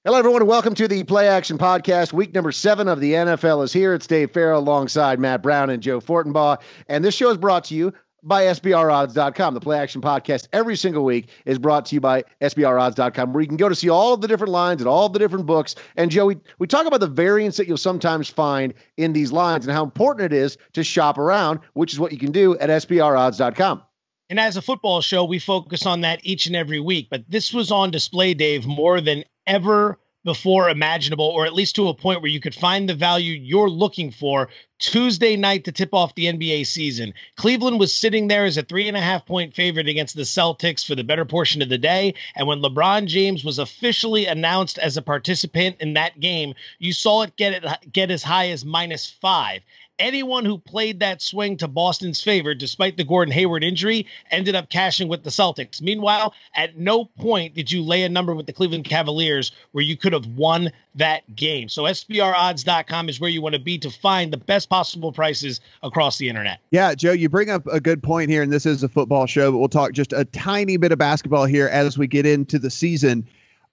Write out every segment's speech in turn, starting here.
Hello, everyone, and welcome to the Play Action Podcast. Week number 7 of the NFL is here. It's Dave Farrell alongside Matt Brown and Joe Fortenbaugh. And this show is brought to you by SBRodds.com. The Play Action Podcast every single week is brought to you by SBRodds.com, where you can go to see all of the different lines and all of the different books. And Joe, we talk about the variance that you'll sometimes find in these lines and how important it is to shop around, which is what you can do at SBRodds.com. And as a football show, we focus on that each and every week. But this was on display, Dave, more than ever before imaginable, or at least to a point where you could find the value you're looking for Tuesday night to tip off the NBA season. Cleveland was sitting there as a 3.5-point favorite against the Celtics for the better portion of the day. And when LeBron James was officially announced as a participant in that game, you saw it get as high as -5. Anyone who played that swing to Boston's favor, despite the Gordon Hayward injury, ended up cashing with the Celtics. Meanwhile, at no point did you lay a number with the Cleveland Cavaliers where you could have won that game. So SBRodds.com is where you want to be to find the best possible prices across the internet. Yeah, Joe, you bring up a good point here, and this is a football show, but we'll talk just a tiny bit of basketball here as we get into the season.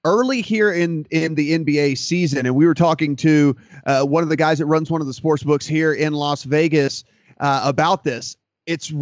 Early here in the NBA season, and we were talking to one of the guys that runs one of the sports books here in Las Vegas about this. It's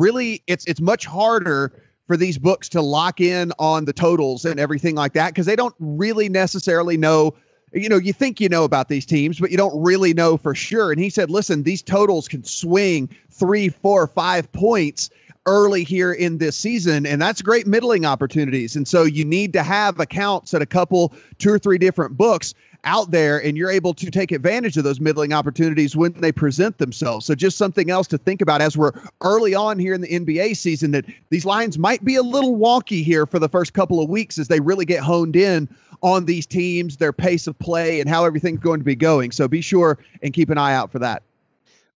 much harder for these books to lock in on the totals and everything like that because they don't really necessarily know. You think you know about these teams, but you don't really know for sure. And he said, listen, these totals can swing 3, 4, 5 points early here in this season, and that's great middling opportunities. And so you need to have accounts at a couple, 2 or 3 different books out there, and you're able to take advantage of those middling opportunities when they present themselves. So just something else to think about as we're early on here in the NBA season, that these lines might be a little wonky here for the first couple of weeks as they really get honed in on these teams, their pace of play, and how everything's going to be going. So be sure and keep an eye out for that.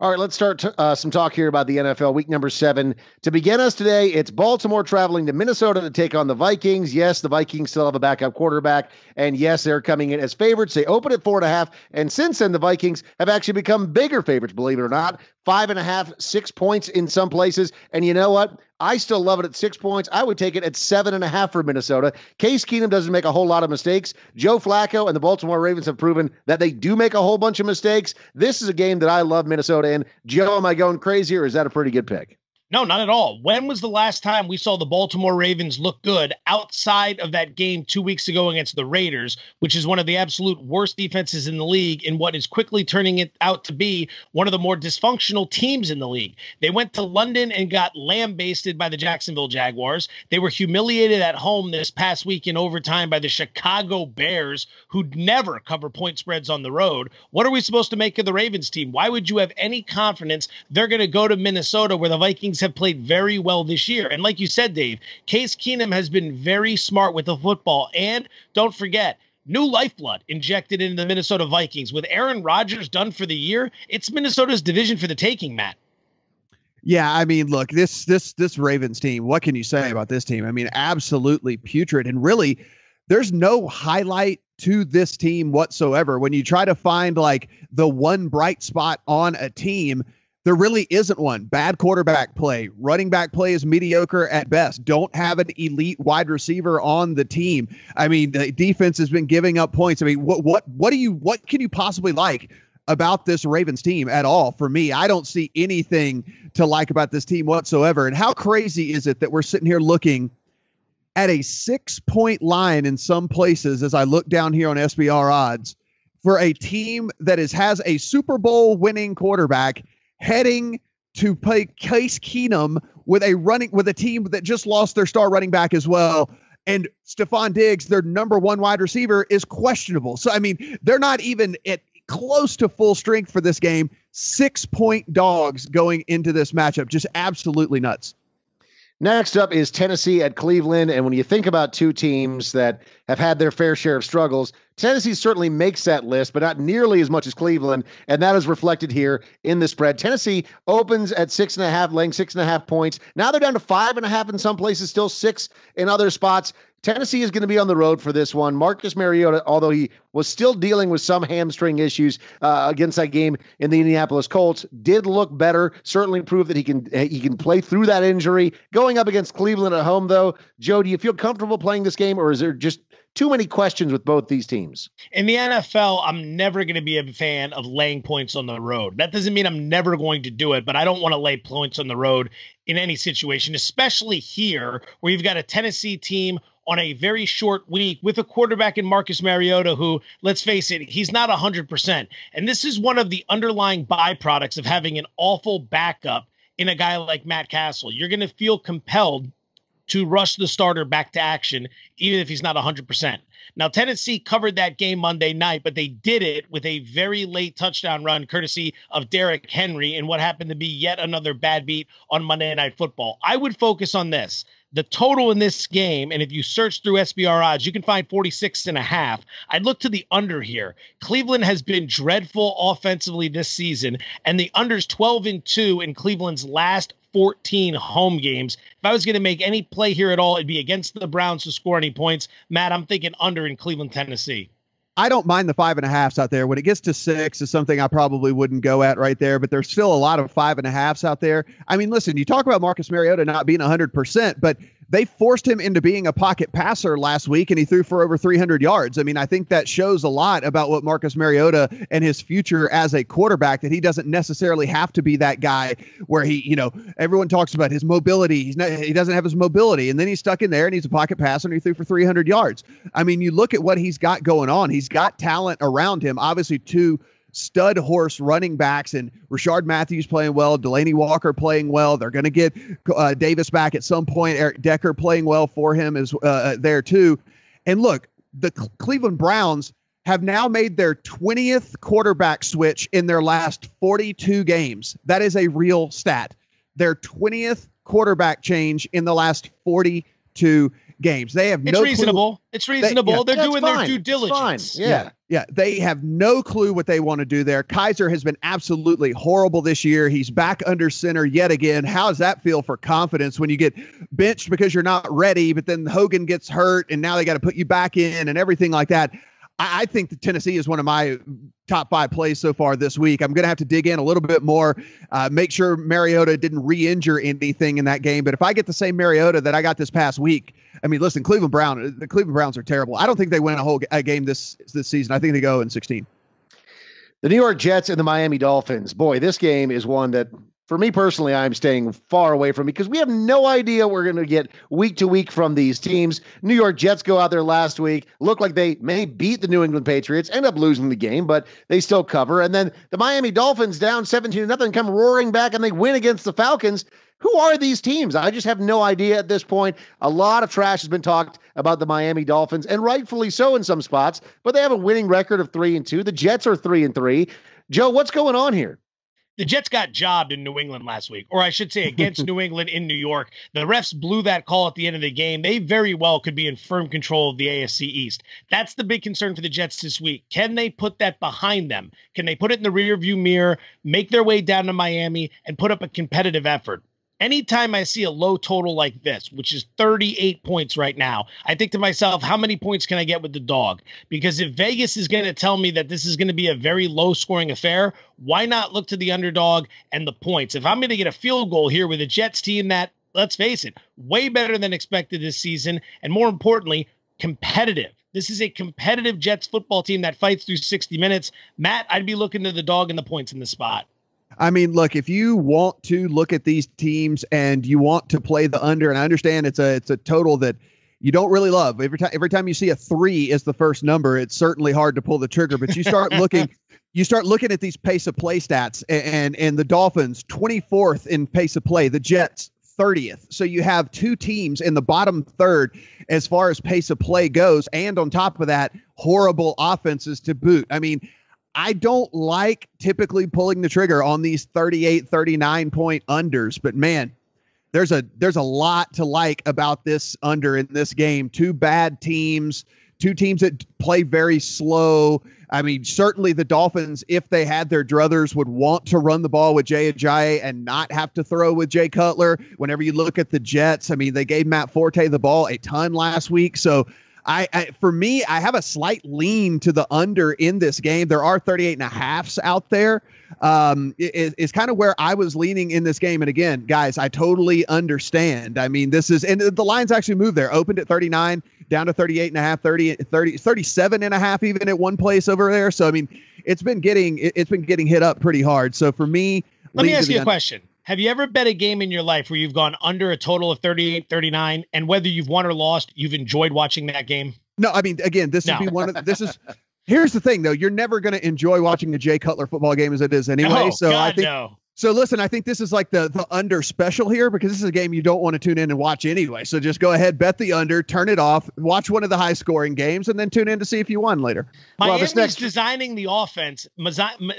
All right, let's start some talk here about the NFL week number 7. To begin us today, it's Baltimore traveling to Minnesota to take on the Vikings. Yes, the Vikings still have a backup quarterback, and yes, they're coming in as favorites. They open at 4.5, and since then, the Vikings have actually become bigger favorites, believe it or not. 5.5, 6 points in some places, and you know what? I still love it at 6 points. I would take it at 7.5 for Minnesota. Case Keenum doesn't make a whole lot of mistakes. Joe Flacco and the Baltimore Ravens have proven that they do make a whole bunch of mistakes. This is a game that I love Minnesota in. Joe, am I going crazy, or is that a pretty good pick? No, not at all. When was the last time we saw the Baltimore Ravens look good outside of that game 2 weeks ago against the Raiders, which is one of the absolute worst defenses in the league in what is quickly turning it out to be one of the more dysfunctional teams in the league? They went to London and got lambasted by the Jacksonville Jaguars. They were humiliated at home this past week in overtime by the Chicago Bears, who never cover point spreads on the road. What are we supposed to make of the Ravens team? Why would you have any confidence they're going to go to Minnesota, where the Vikings have played very well this year? And like you said, Dave, Case Keenum has been very smart with the football. And don't forget, new lifeblood injected into the Minnesota Vikings. With Aaron Rodgers done for the year, it's Minnesota's division for the taking, Matt. Yeah, I mean, look, this Ravens team, what can you say about this team? I mean, absolutely putrid. And really, there's no highlight to this team whatsoever. When you try to find like the one bright spot on a team, there really isn't one. Bad quarterback play. Running back play is mediocre at best. Don't have an elite wide receiver on the team. I mean, the defense has been giving up points. I mean, what can you possibly like about this Ravens team at all? For me, I don't see anything to like about this team whatsoever. And how crazy is it that we're sitting here looking at a 6-point line in some places as I look down here on SBR odds for a team that has a Super Bowl winning quarterback heading to play Case Keenum with a team that just lost their star running back as well. And Stephon Diggs, their number 1 wide receiver, is questionable. So, I mean, they're not even at close to full strength for this game. 6-point dogs going into this matchup. Just absolutely nuts. Next up is Tennessee at Cleveland. And when you think about two teams that have had their fair share of struggles, Tennessee certainly makes that list, but not nearly as much as Cleveland. And that is reflected here in the spread. Tennessee opens at 6.5, laying 6.5 points. Now they're down to 5.5 in some places, still 6 in other spots. Tennessee is going to be on the road for this one. Marcus Mariota, although he was still dealing with some hamstring issues against that game in the Indianapolis Colts, did look better. Certainly proved that he can play through that injury. Going up against Cleveland at home, though, Joe, do you feel comfortable playing this game, or is there just too many questions with both these teams. In the NFL, I'm never going to be a fan of laying points on the road. That doesn't mean I'm never going to do it, but I don't want to lay points on the road in any situation, especially here where you've got a Tennessee team on a very short week with a quarterback in Marcus Mariota who, let's face it, he's not 100%. And this is one of the underlying byproducts of having an awful backup in a guy like Matt Castle. You're going to feel compelled to rush the starter back to action, even if he's not 100%. Now, Tennessee covered that game Monday night, but they did it with a very late touchdown run, courtesy of Derrick Henry, in what happened to be yet another bad beat on Monday Night Football. I would focus on this. The total in this game, and if you search through SBR odds, you can find 46.5. I'd look to the under here. Cleveland has been dreadful offensively this season, and the under's 12-2 in Cleveland's last 14 home games. If I was going to make any play here at all, it'd be against the Browns to score any points. Matt, I'm thinking under in Cleveland, Tennessee. I don't mind the 5.5s out there. When it gets to 6 is something I probably wouldn't go at right there, but there's still a lot of 5.5s out there. I mean, listen, you talk about Marcus Mariota not being 100%, but they forced him into being a pocket passer last week, and he threw for over 300 yards. I mean, I think that shows a lot about what Marcus Mariota and his future as a quarterback, that he doesn't necessarily have to be that guy where he, you know, everyone talks about his mobility. He doesn't have his mobility, and then he's stuck in there and he's a pocket passer and he threw for 300 yards. I mean, you look at what he's got going on. He's got talent around him. Obviously, two stud horse running backs, and Rashard Matthews playing well, Delaney Walker playing well. They're going to get Davis back at some point. Eric Decker playing well for him is there too. And look, the Cleveland Browns have now made their 20th quarterback switch in their last 42 games. That is a real stat. Their 20th quarterback change in the last 42 games. They have no reasonable. Clue. It's reasonable. They're doing fine. their due diligence. Yeah. They have no clue what they want to do there. Kaiser has been absolutely horrible this year. He's back under center yet again. How does that feel for confidence when you get benched because you're not ready, but then Hogan gets hurt and now they got to put you back in and everything like that? I think that Tennessee is one of my top 5 plays so far this week. I'm going to have to dig in a little bit more, make sure Mariota didn't re-injure anything in that game. But if I get the same Mariota that I got this past week, I mean, listen, the Cleveland Browns are terrible. I don't think they win a game this season. I think they go in 16. The New York Jets and the Miami Dolphins. Boy, this game is one that, for me personally, I'm staying far away from because we have no idea what we're going to get week to week from these teams. New York Jets go out there last week, look like they may beat the New England Patriots, end up losing the game, but they still cover. And then the Miami Dolphins down 17-0, come roaring back and they win against the Falcons. Who are these teams? I just have no idea at this point. A lot of trash has been talked about the Miami Dolphins, and rightfully so in some spots, but they have a winning record of 3-2. The Jets are 3-3. Joe, what's going on here? The Jets got jobbed in New England last week, or I should say against New England in New York. The refs blew that call at the end of the game. They very well could be in firm control of the AFC East. That's the big concern for the Jets this week. Can they put that behind them? Can they put it in the rearview mirror, make their way down to Miami, and put up a competitive effort? Anytime I see a low total like this, which is 38 points right now, I think to myself, how many points can I get with the dog? Because if Vegas is going to tell me that this is going to be a very low scoring affair, why not look to the underdog and the points? If I'm going to get a field goal here with a Jets team that, let's face it, way better than expected this season, and more importantly, competitive. This is a competitive Jets football team that fights through 60 minutes. Matt, I'd be looking to the dog and the points in the spot. I mean, look, if you want to look at these teams and you want to play the under, and I understand it's a total that you don't really love. Every time you see a 3 as the first number, it's certainly hard to pull the trigger. But you start looking at these pace of play stats, and the Dolphins 24th in pace of play, the Jets 30th. So you have two teams in the bottom third as far as pace of play goes, and on top of that, horrible offenses to boot. I mean, I don't like typically pulling the trigger on these 38, 39 point unders, but man, there's a lot to like about this under in this game. Two bad teams, two teams that play very slow. I mean, certainly the Dolphins, if they had their druthers, would want to run the ball with Jay Ajayi and not have to throw with Jay Cutler. Whenever you look at the Jets, I mean, they gave Matt Forte the ball a ton last week. So For me, I have a slight lean to the under in this game. There are 38.5s out there. Is kind of where I was leaning in this game. And again, guys, I totally understand. I mean, and the lines actually moved there, opened at 39, down to 38.5, 37.5 even at one place over there. So, I mean, it's been getting hit up pretty hard. So for me, let me ask you a question. Have you ever bet a game in your life where you've gone under a total of 38, 39, and whether you've won or lost, you've enjoyed watching that game? No, I mean, again, here's the thing though. You're never going to enjoy watching a Jay Cutler football game as it is anyway. So listen, I think this is like the under special here because this is a game you don't want to tune in and watch anyway. So just go ahead, bet the under, turn it off, watch one of the high scoring games, and then tune in to see if you won later. Miami's designing the offense.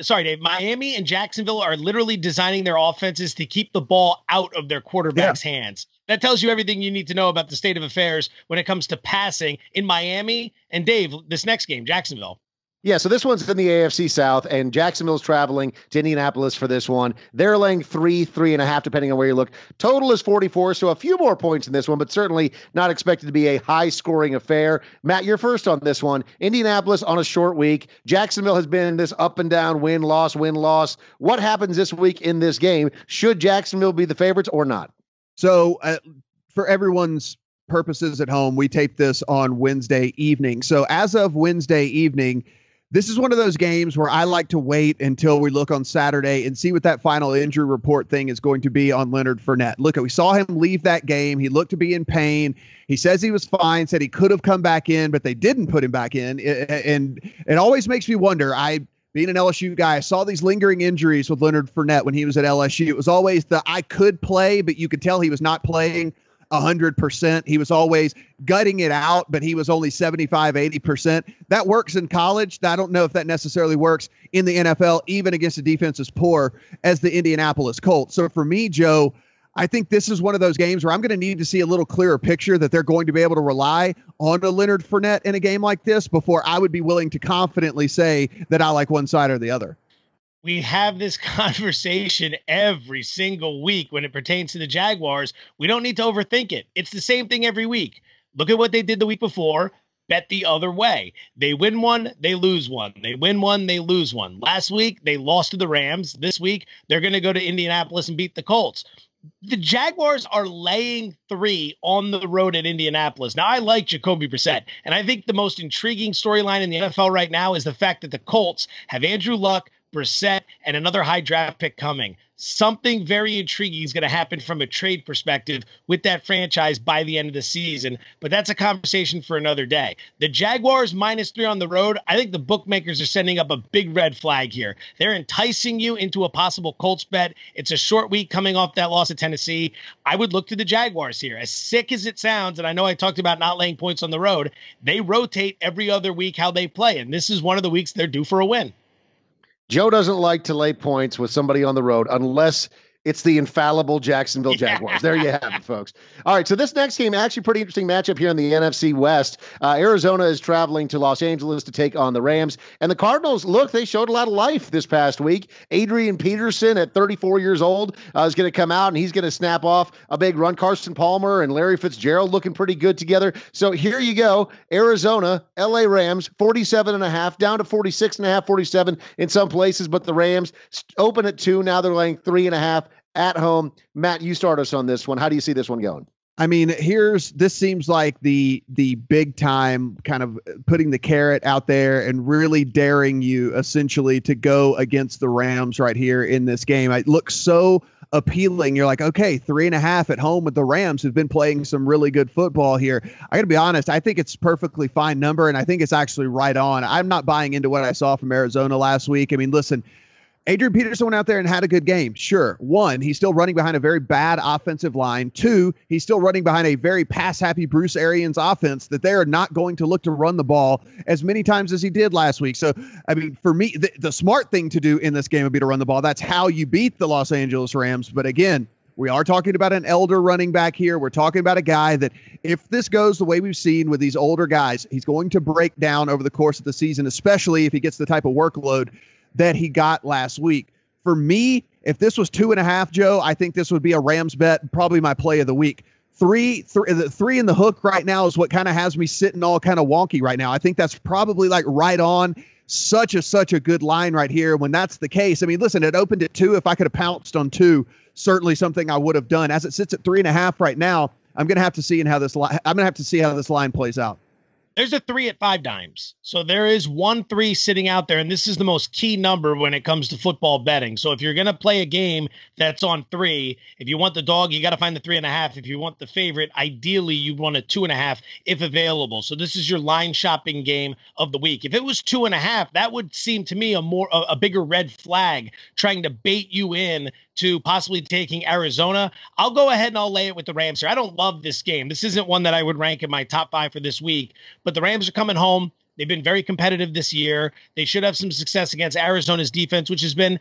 Sorry, Dave. Miami and Jacksonville are literally designing their offenses to keep the ball out of their quarterbacks' hands. That tells you everything you need to know about the state of affairs when it comes to passing in Miami. And Dave, this next game, Jacksonville. Yeah, so this one's in the AFC South, and Jacksonville's traveling to Indianapolis for this one. They're laying 3.5, depending on where you look. Total is 44, so a few more points in this one, but certainly not expected to be a high-scoring affair. Matt, you're first on this one. Indianapolis on a short week. Jacksonville has been this up-and-down win-loss, win-loss. What happens this week in this game? Should Jacksonville be the favorites or not? So for everyone's purposes at home, we tape this on Wednesday evening. So as of Wednesday evening, this is one of those games where I like to wait until we look on Saturday and see what that final injury report thing is going to be on Leonard Fournette. Look, we saw him leave that game. He looked to be in pain. He says he was fine, said he could have come back in, but they didn't put him back in. And it always makes me wonder. Being an LSU guy, I saw these lingering injuries with Leonard Fournette when he was at LSU. It was always I could play, but you could tell he was not playing 100%. He was always gutting it out, but he was only 75, 80%. That works in college. I don't know if that necessarily works in the NFL, even against a defense as poor as the Indianapolis Colts. So for me, Joe, I think this is one of those games where I'm going to need to see a little clearer picture that they're going to be able to rely on a Leonard Fournette in a game like this before I would be willing to confidently say that I like one side or the other. We have this conversation every single week when it pertains to the Jaguars. We don't need to overthink it. It's the same thing every week. Look at what they did the week before. Bet the other way. They win one, they lose one. They win one, they lose one. Last week, they lost to the Rams. This week, they're going to go to Indianapolis and beat the Colts. The Jaguars are laying 3 on the road at Indianapolis. Now, I like Jacoby Brissett, and I think the most intriguing storyline in the NFL right now is the fact that the Colts have Andrew Luck, Brissett, and another high draft pick coming. Something very intriguing is going to happen from a trade perspective with that franchise by the end of the season, but that's a conversation for another day. The Jaguars -3 on the road, I think the bookmakers are sending up a big red flag here. They're enticing you into a possible Colts bet. It's a short week coming off that loss at Tennessee. I would look to the Jaguars here. As sick as it sounds, and I know I talked about not laying points on the road, they rotate every other week how they play, and this is one of the weeks they're due for a win. Joe doesn't like to lay points with somebody on the road unless it's the infallible Jacksonville Jaguars. Yeah. There you have it, folks. All right, so this next game, actually pretty interesting matchup here in the NFC West. Arizona is traveling to Los Angeles to take on the Rams. And the Cardinals, look, they showed a lot of life this past week. Adrian Peterson at 34 years old is going to come out, and he's going to snap off a big run. Carson Palmer and Larry Fitzgerald looking pretty good together. So here you go. Arizona, LA Rams, 47.5, down to 46.5, 47 in some places. But the Rams open at 2. Now they're laying 3.5. At home. Matt, you start us on this one. How do you see this one going? I mean, this seems like the big time kind of putting the carrot out there and really daring you essentially to go against the Rams right here in this game. It looks so appealing. You're like, okay, 3.5 at home with the Rams who've been playing some really good football here. I got to be honest. I think it's perfectly fine number, and I think it's actually right on. I'm not buying into what I saw from Arizona last week. I mean, listen, Adrian Peterson went out there and had a good game. Sure. 1, he's still running behind a very bad offensive line. 2, he's still running behind a very pass-happy Bruce Arians offense that they are not going to look to run the ball as many times as he did last week. So, I mean, for me, the smart thing to do in this game would be to run the ball. That's how you beat the Los Angeles Rams. But again, we are talking about an elder running back here. We're talking about a guy that if this goes the way we've seen with these older guys, he's going to break down over the course of the season, especially if he gets the type of workload that he got last week. For me, if this was 2.5, Joe, I think this would be a Rams bet, probably my play of the week. The three in the hook right now is what kind of has me sitting all kind of wonky right now. I think that's probably like right on. Such a good line right here. When that's the case, I mean, listen, it opened at 2. If I could have pounced on 2, certainly something I would have done. As it sits at 3.5 right now, I'm going to have to see how this line plays out. There's a 3 at 5 dimes. So there is 1-3 sitting out there. And this is the most key number when it comes to football betting. So if you're going to play a game that's on 3, if you want the dog, you got to find the 3.5. If you want the favorite, ideally you want a 2.5 if available. So this is your line shopping game of the week. If it was 2.5, that would seem to me a bigger red flag trying to bait you in to possibly taking Arizona. I'll go ahead and I'll lay it with the Rams here. I don't love this game. This isn't one that I would rank in my top 5 for this week, but the Rams are coming home. They've been very competitive this year. They should have some success against Arizona's defense, which has been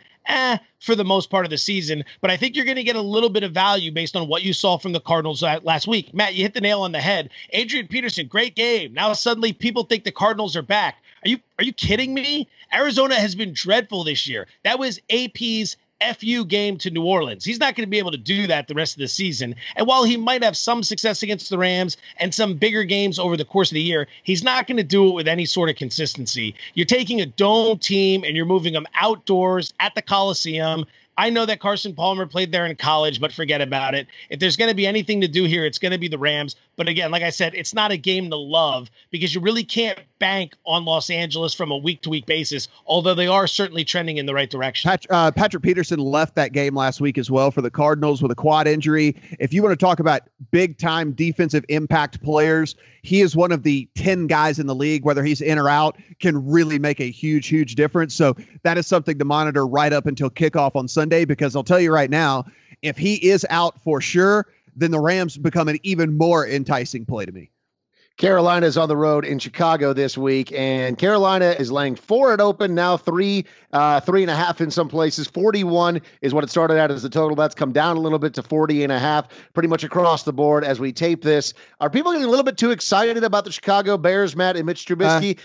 for the most part of the season. But I think you're going to get a little bit of value based on what you saw from the Cardinals last week. Matt, you hit the nail on the head. Adrian Peterson, great game. Now suddenly people think the Cardinals are back. Are you kidding me? Arizona has been dreadful this year. That was AP's FU game to New Orleans. He's not going to be able to do that the rest of the season. And while he might have some success against the Rams and some bigger games over the course of the year, he's not going to do it with any sort of consistency. You're taking a dome team and you're moving them outdoors at the Coliseum. I know that Carson Palmer played there in college, but forget about it. If there's going to be anything to do here, it's going to be the Rams. But again, like I said, it's not a game to love because you really can't bank on Los Angeles from a week-to-week basis, although they are certainly trending in the right direction. Patrick Peterson left that game last week as well for the Cardinals with a quad injury. If you want to talk about big-time defensive impact players, he is one of the 10 guys in the league, whether he's in or out, can really make a huge difference. So that is something to monitor right up until kickoff on Sunday, because I'll tell you right now, if he is out for sure, then the Rams become an even more enticing play to me. Carolina is on the road in Chicago this week, and Carolina is laying 4 at open, now 3.5 in some places. 41 is what it started at as the total. That's come down a little bit to 40.5, pretty much across the board as we tape this. Are people getting a little bit too excited about the Chicago Bears, Matt, and Mitch Trubisky?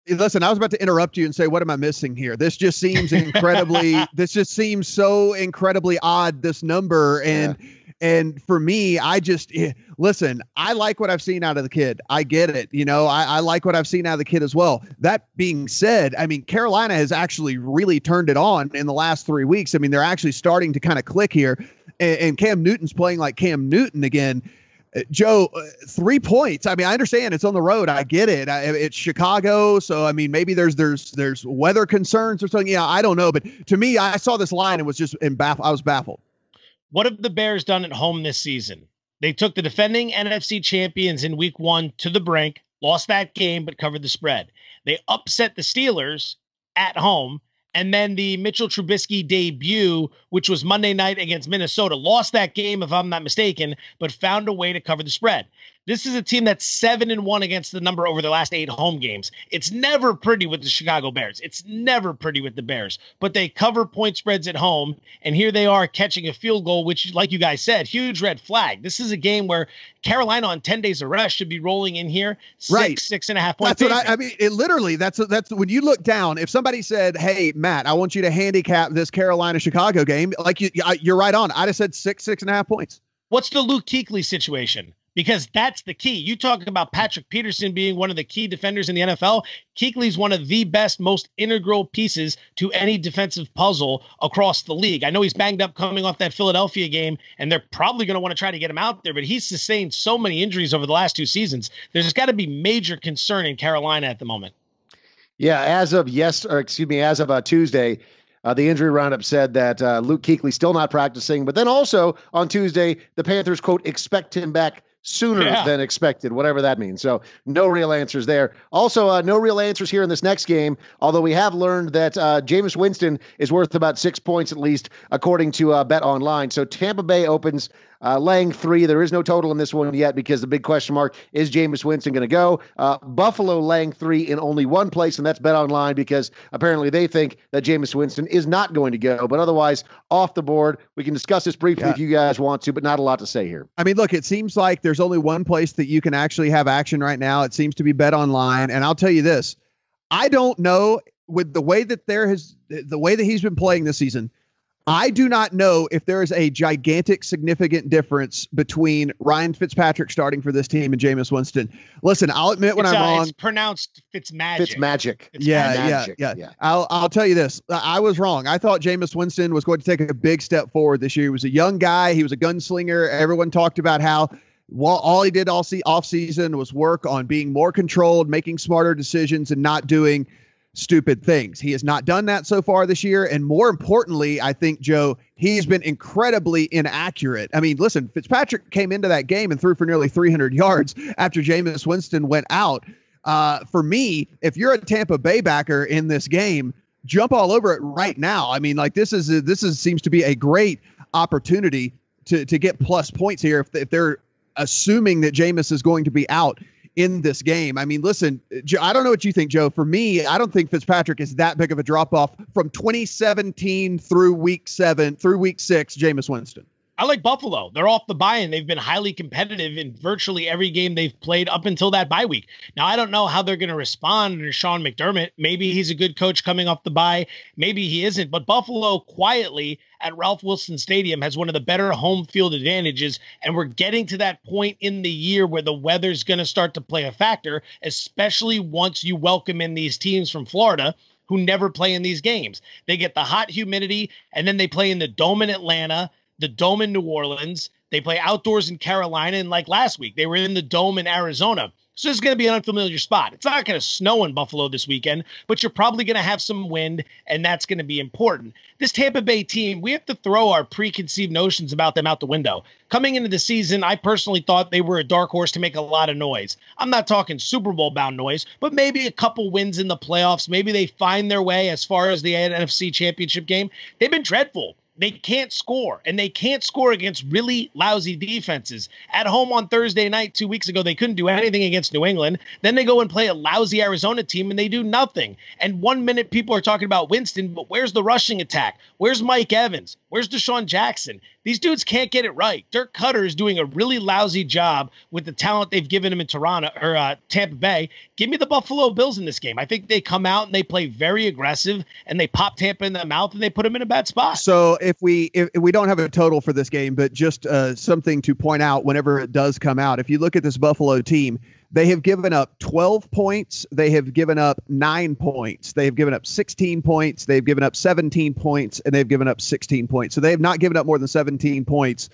Listen, I was about to interrupt you and say, what am I missing here? This just seems this just seems so incredibly odd, this number. And for me, listen, I like what I've seen out of the kid. I get it. I like what I've seen out of the kid as well. That being said, I mean, Carolina has actually really turned it on in the last 3 weeks. I mean, they're actually starting to kind of click here, and Cam Newton's playing like Cam Newton again. Joe, 3 points. I mean, I understand it's on the road. I get it. It's Chicago. So, I mean, maybe there's weather concerns or something. Yeah, I don't know. But to me, I saw this line and was just I was baffled. What have the Bears done at home this season? They took the defending NFC champions in week 1 to the brink, lost that game, but covered the spread. They upset the Steelers at home. And then the Mitchell Trubisky debut, which was Monday night against Minnesota, lost that game, if I'm not mistaken, but found a way to cover the spread. This is a team that's 7-1 against the number over the last 8 home games. It's never pretty with the Chicago Bears. It's never pretty with the Bears, but they cover point spreads at home. And here they are catching a field goal, which, like you guys said, huge red flag. This is a game where Carolina on 10 days of rest should be rolling in here. Right. 6.5 points. That's what I mean. It literally, that's when you look down, if somebody said, hey, Matt, I want you to handicap this Carolina Chicago game, like you're right on. I'd have said 6.5 points. What's the Luke Kuechly situation? Because that's the key. You talk about Patrick Peterson being one of the key defenders in the NFL. Kuechly's one of the best, most integral pieces to any defensive puzzle across the league. I know he's banged up coming off that Philadelphia game, and they're probably going to want to try to get him out there, but he's sustained so many injuries over the last 2 seasons. There's got to be major concern in Carolina at the moment. Yeah, as of Tuesday, the injury roundup said that Luke Kuechly still not practicing, but then also on Tuesday, the Panthers, quote, expect him back sooner than expected, whatever that means. So no real answers there. Also, no real answers here in this next game, although we have learned that Jameis Winston is worth about 6 points at least, according to Bet Online. So Tampa Bay opens laying 3. There is no total in this one yet because the big question mark is Jameis Winston going to go. Buffalo laying 3 in only one place, and that's Bet Online because apparently they think that Jameis Winston is not going to go. But otherwise, off the board. We can discuss this briefly if you guys want to, but not a lot to say here. I mean, look, it seems like there's only one place that you can actually have action right now. It seems to be Bet Online, and I'll tell you this: I don't know with the way that he's been playing this season. I do not know if there is a gigantic, significant difference between Ryan Fitzpatrick starting for this team and Jameis Winston. Listen, I'll admit when I'm wrong. It's pronounced Fitzmagic. Fitzmagic. Yeah. I'll tell you this. I was wrong. I thought Jameis Winston was going to take a big step forward this year. He was a young guy. He was a gunslinger. Everyone talked about how all he did all offseason was work on being more controlled, making smarter decisions, and not doing stupid things. He has not done that so far this year. And more importantly, I think, Joe, he's been incredibly inaccurate. I mean, listen, Fitzpatrick came into that game and threw for nearly 300 yards after Jameis Winston went out. For me, if you're a Tampa Bay backer in this game, jump all over it right now. I mean, like this seems to be a great opportunity to get plus points here if they're assuming that Jameis is going to be out in this game. I mean, listen, I don't know what you think, Joe. For me, I don't think Fitzpatrick is that big of a drop-off from 2017 through week 6, Jameis Winston. I like Buffalo. They're off the bye, and they've been highly competitive in virtually every game they've played up until that bye week. Now, I don't know how they're going to respond under Sean McDermott. Maybe he's a good coach coming off the bye. Maybe he isn't. But Buffalo quietly at Ralph Wilson Stadium has one of the better home field advantages, and we're getting to that point in the year where the weather's going to start to play a factor, especially once you welcome in these teams from Florida who never play in these games. They get the hot humidity, and then they play in the Dome in Atlanta, the Dome in New Orleans. They play outdoors in Carolina. And like last week, they were in the Dome in Arizona. So it's going to be an unfamiliar spot. It's not going to snow in Buffalo this weekend, but you're probably going to have some wind, and that's going to be important. This Tampa Bay team, we have to throw our preconceived notions about them out the window. Coming into the season, I personally thought they were a dark horse to make a lot of noise. I'm not talking Super Bowl bound noise, but maybe a couple wins in the playoffs. Maybe they find their way as far as the NFC Championship game. They've been dreadful. They can't score, and they can't score against really lousy defenses. At home on Thursday night 2 weeks ago, they couldn't do anything against New England. Then they go and play a lousy Arizona team, and they do nothing. And 1 minute people are talking about Winston, but where's the rushing attack? Where's Mike Evans? Where's Deshaun Jackson? These dudes can't get it right. Dirk Cutter is doing a really lousy job with the talent they've given him in Toronto or Tampa Bay. Give me the Buffalo Bills in this game. I think they come out and they play very aggressive, and they pop Tampa in the mouth, and they put them in a bad spot. So if we don't have a total for this game, but just something to point out whenever it does come out, if you look at this Buffalo team, they have given up 12 points. They have given up 9 points. They have given up 16 points. They've given up 17 points, and they've given up 16 points. So they have not given up more than 17 points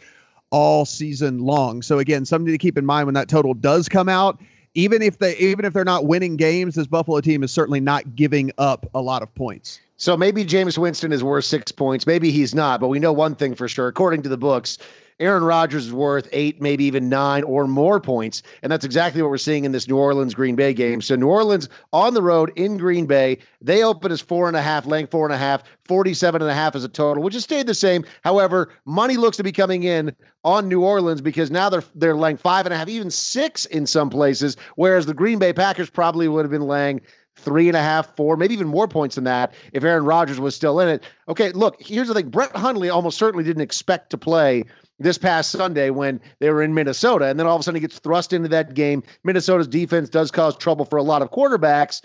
all season long. So again, something to keep in mind when that total does come out. Even if they're not winning games, this Buffalo team is certainly not giving up a lot of points. So maybe Jameis Winston is worth 6 points. Maybe he's not, but we know one thing for sure. According to the books, Aaron Rodgers is worth 8, maybe even 9 or more points. And that's exactly what we're seeing in this New Orleans-Green Bay game. So New Orleans on the road in Green Bay, they open as 4.5, laying 4.5, 47.5 as a total, which has stayed the same. However, money looks to be coming in on New Orleans because now they're laying 5.5, even 6 in some places, whereas the Green Bay Packers probably would have been laying 3.5, 4, maybe even more points than that if Aaron Rodgers was still in it. Okay, look, here's the thing. Brett Hundley almost certainly didn't expect to play this past Sunday when they were in Minnesota, and then all of a sudden he gets thrust into that game. Minnesota's defense does cause trouble for a lot of quarterbacks.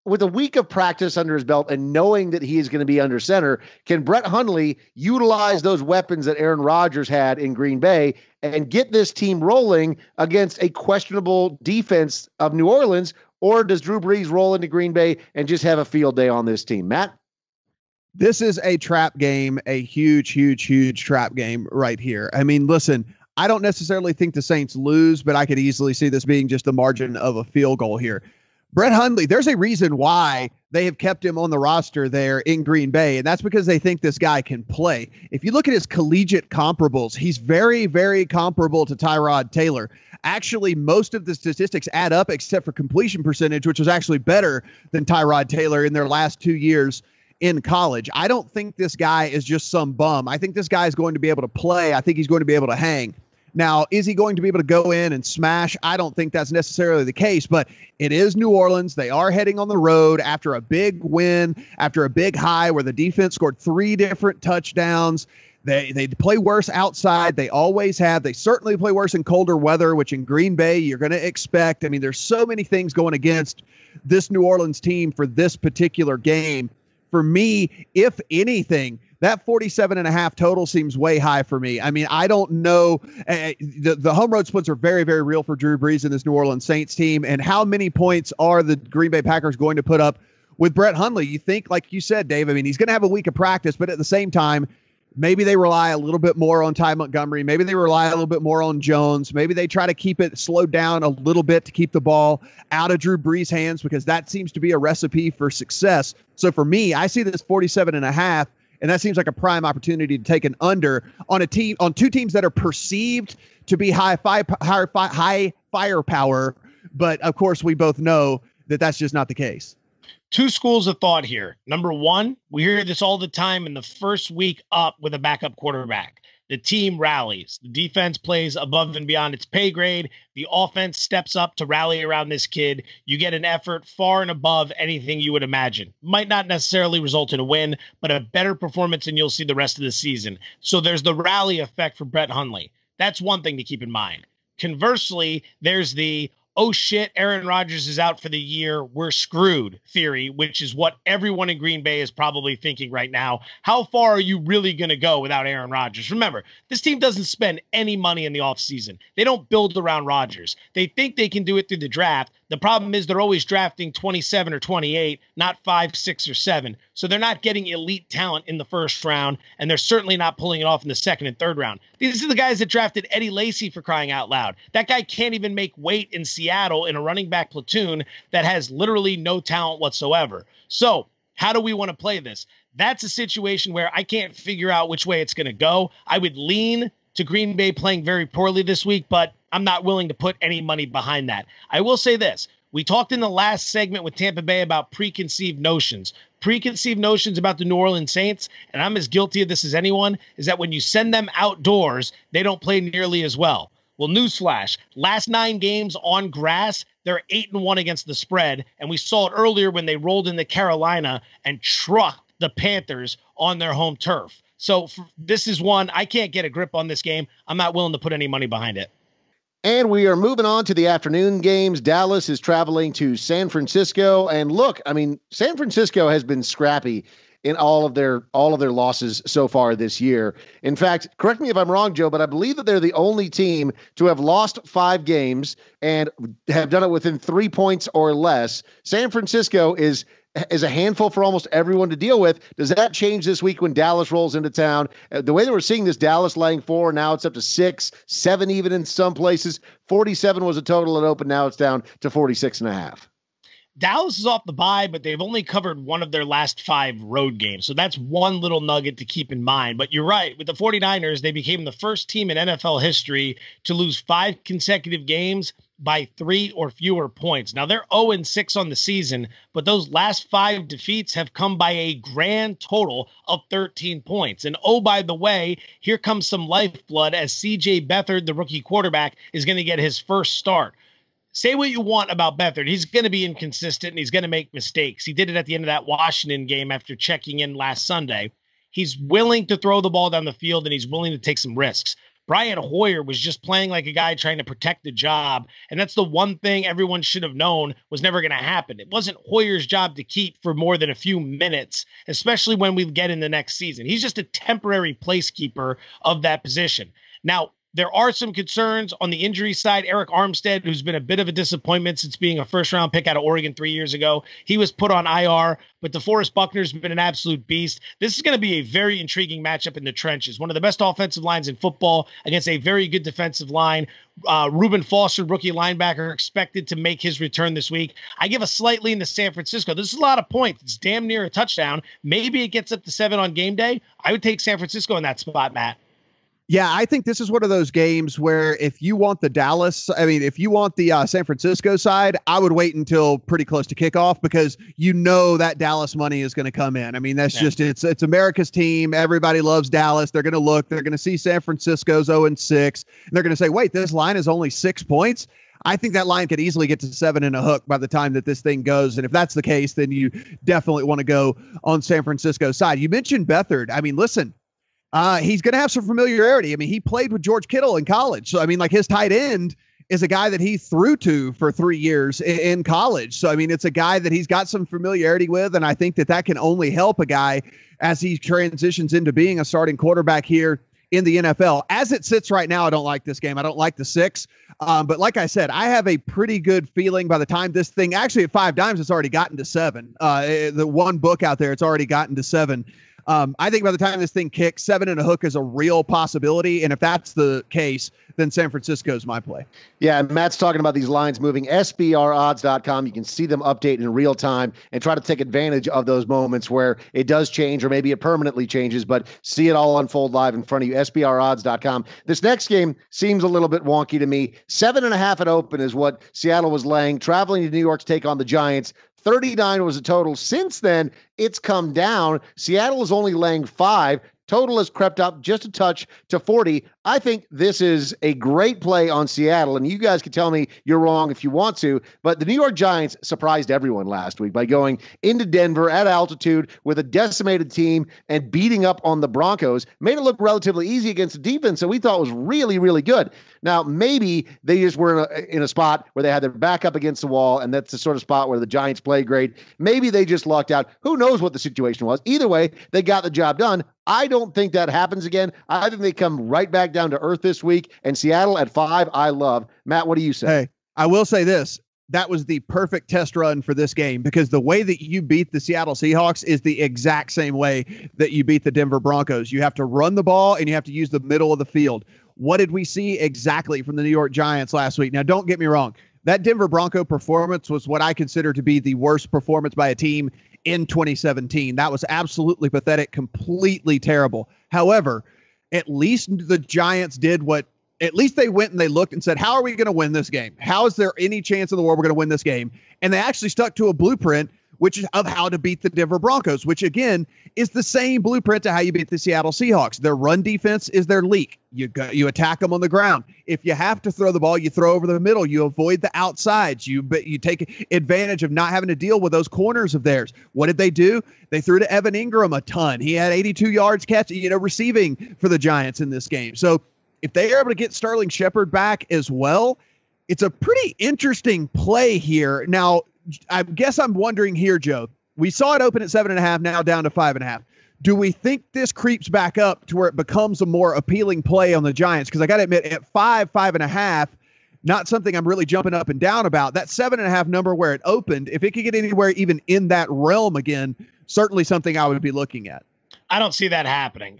With a week of practice under his belt and knowing that he is going to be under center, can Brett Hundley utilize those weapons that Aaron Rodgers had in Green Bay and get this team rolling against a questionable defense of New Orleans? Or does Drew Brees roll into Green Bay and just have a field day on this team? Matt? This is a trap game, a huge, huge, huge trap game right here. I mean, listen, I don't necessarily think the Saints lose, but I could easily see this being just the margin of a field goal here. Brett Hundley, there's a reason why they have kept him on the roster there in Green Bay, and that's because they think this guy can play. If you look at his collegiate comparables, he's very, very comparable to Tyrod Taylor. Actually, most of the statistics add up except for completion percentage, which was actually better than Tyrod Taylor in their last 2 years in college. I don't think this guy is just some bum. I think this guy is going to be able to play. I think he's going to be able to hang. Now, is he going to be able to go in and smash? I don't think that's necessarily the case, but it is New Orleans. They are heading on the road after a big win, after a big high where the defense scored 3 different touchdowns. They play worse outside. They always have. They certainly play worse in colder weather, which in Green Bay you're going to expect. I mean, there's so many things going against this New Orleans team for this particular game. For me, if anything, that 47.5 total seems way high for me. I mean, I don't know. The home road splits are very, very real for Drew Brees and this New Orleans Saints team. And how many points are the Green Bay Packers going to put up with Brett Hundley? You think, like you said, Dave, I mean, he's going to have a week of practice, but at the same time, maybe they rely a little bit more on Ty Montgomery. Maybe they rely a little bit more on Jones. Maybe they try to keep it slowed down a little bit to keep the ball out of Drew Brees' hands, because that seems to be a recipe for success. So for me, I see this 47.5, and that seems like a prime opportunity to take an under on two teams that are perceived to be high firepower. But of course, we both know that that's just not the case. Two schools of thought here. Number one, we hear this all the time in the first week up with a backup quarterback. The team rallies. The defense plays above and beyond its pay grade. The offense steps up to rally around this kid. You get an effort far and above anything you would imagine. Might not necessarily result in a win, but a better performance than you'll see the rest of the season. So there's the rally effect for Brett Hundley. That's one thing to keep in mind. Conversely, there's the oh shit, Aaron Rodgers is out for the year, we're screwed theory, which is what everyone in Green Bay is probably thinking right now. How far are you really going to go without Aaron Rodgers? Remember, this team doesn't spend any money in the offseason. They don't build around Rodgers. They think they can do it through the draft. The problem is they're always drafting 27 or 28, not 5, 6, or 7. So they're not getting elite talent in the first round, and they're certainly not pulling it off in the second and third round. These are the guys that drafted Eddie Lacy, for crying out loud. That guy can't even make weight in Seattle in a running back platoon that has literally no talent whatsoever. So how do we want to play this? That's a situation where I can't figure out which way it's going to go. I would lean to Green Bay playing very poorly this week, but I'm not willing to put any money behind that. I will say this. We talked in the last segment with Tampa Bay about preconceived notions. Preconceived notions about the New Orleans Saints, and I'm as guilty of this as anyone, is that when you send them outdoors, they don't play nearly as well. Well, newsflash, last 9 games on grass, they're 8-1 against the spread, and we saw it earlier when they rolled into Carolina and trucked the Panthers on their home turf. So this is one, I can't get a grip on this game. I'm not willing to put any money behind it. And we are moving on to the afternoon games. Dallas is traveling to San Francisco. And look, I mean, San Francisco has been scrappy in all of their losses so far this year. In fact, correct me if I'm wrong, Joe, but I believe that they're the only team to have lost 5 games and have done it within 3 points or less. San Francisco is a handful for almost everyone to deal with. Does that change this week when Dallas rolls into town? The way that we're seeing this, Dallas laying 4, now it's up to 6, 7 even in some places. 47 was a total at open. Now it's down to 46.5. Dallas is off the bye, but they've only covered one of their last 5 road games. So that's one little nugget to keep in mind. But you're right. With the 49ers, they became the first team in NFL history to lose 5 consecutive games by 3 or fewer points. Now they're 0-6 on the season, but those last 5 defeats have come by a grand total of 13 points. And oh, by the way, here comes some lifeblood as CJ Beathard, the rookie quarterback, is going to get his first start. Say what you want about Beathard. He's going to be inconsistent and he's going to make mistakes. He did it at the end of that Washington game after checking in last Sunday. He's willing to throw the ball down the field and he's willing to take some risks. Brian Hoyer was just playing like a guy trying to protect the job. And that's the one thing everyone should have known was never going to happen. It wasn't Hoyer's job to keep for more than a few minutes, especially when we get in the next season. He's just a temporary placekeeper of that position. Now, there are some concerns on the injury side. Eric Armstead, who's been a bit of a disappointment since being a first-round pick out of Oregon 3 years ago, he was put on IR, but DeForest Buckner's been an absolute beast. This is going to be a very intriguing matchup in the trenches. One of the best offensive lines in football against a very good defensive line. Reuben Foster, rookie linebacker, expected to make his return this week. I give a slight lean to San Francisco. This is a lot of points. It's damn near a touchdown. Maybe it gets up to 7 on game day. I would take San Francisco in that spot, Matt. Yeah, I think this is one of those games where if you want the if you want the San Francisco side, I would wait until pretty close to kickoff because you know that Dallas money is going to come in. I mean, that's just, it's America's team. Everybody loves Dallas. They're going to look, they're going to see San Francisco's 0-6, and they're going to say, wait, this line is only 6 points. I think that line could easily get to 7 and a hook by the time that this thing goes. And if that's the case, then you definitely want to go on San Francisco's side. You mentioned Beathard. I mean, listen, he's going to have some familiarity. I mean, he played with George Kittle in college. So, I mean, like his tight end is a guy that he threw to for 3 years in college. So, I mean, it's a guy that he's got some familiarity with, and I think that can only help a guy as he transitions into being a starting quarterback here in the NFL. As it sits right now, I don't like this game. I don't like the 6. But like I said, I have a pretty good feeling by the time this thing, actually at 5 dimes, it's already gotten to 7. The one book out there, it's already gotten to 7. I think by the time this thing kicks, 7 and a hook is a real possibility. And if that's the case, then San Francisco's my play. Yeah, and Matt's talking about these lines moving. SBRodds.com. You can see them update in real time and try to take advantage of those moments where it does change, or maybe it permanently changes, but see it all unfold live in front of you. SBRodds.com. This next game seems a little bit wonky to me. 7.5 at open is what Seattle was laying, traveling to New York to take on the Giants. 39 was the total. Since then, it's come down. Seattle is only laying 5. Total has crept up just a touch to 40. I think this is a great play on Seattle, and you guys can tell me you're wrong if you want to, but the New York Giants surprised everyone last week by going into Denver at altitude with a decimated team and beating up on the Broncos. Made it look relatively easy against the defense that we thought was really, really good. Now, maybe they just were in a spot where they had their back up against the wall, and that's the sort of spot where the Giants play great. Maybe they just lucked out. Who knows what the situation was? Either way, they got the job done. I don't think that happens again. I think they come right back down to earth this week, and Seattle at 5, I love. Matt, what do you say? Hey, I will say this. That was the perfect test run for this game, because the way that you beat the Seattle Seahawks is the exact same way that you beat the Denver Broncos. You have to run the ball and you have to use the middle of the field. What did we see exactly from the New York Giants last week? Now, don't get me wrong. That Denver Bronco performance was what I consider to be the worst performance by a team in 2017. That was absolutely pathetic, completely terrible. However, at least the Giants did at least they went and they looked and said, how are we going to win this game? How is there any chance in the world we're going to win this game? And they actually stuck to a blueprint, which is of how to beat the Denver Broncos, which again is the same blueprint to how you beat the Seattle Seahawks. Their run defense is their leak. You attack them on the ground. If you have to throw the ball, you throw over the middle. You avoid the outsides. You take advantage of not having to deal with those corners of theirs. What did they do? They threw to Evan Ingram a ton. He had 82 yards receiving for the Giants in this game. So if they are able to get Sterling Shepard back as well, it's a pretty interesting play here. Now, I guess I'm wondering here, Joe, we saw it open at 7.5, now down to 5.5. Do we think this creeps back up to where it becomes a more appealing play on the Giants? Because I got to admit, at 5.5, not something I'm really jumping up and down about. That 7.5 number where it opened, if it could get anywhere even in that realm again, certainly something I would be looking at. I don't see that happening.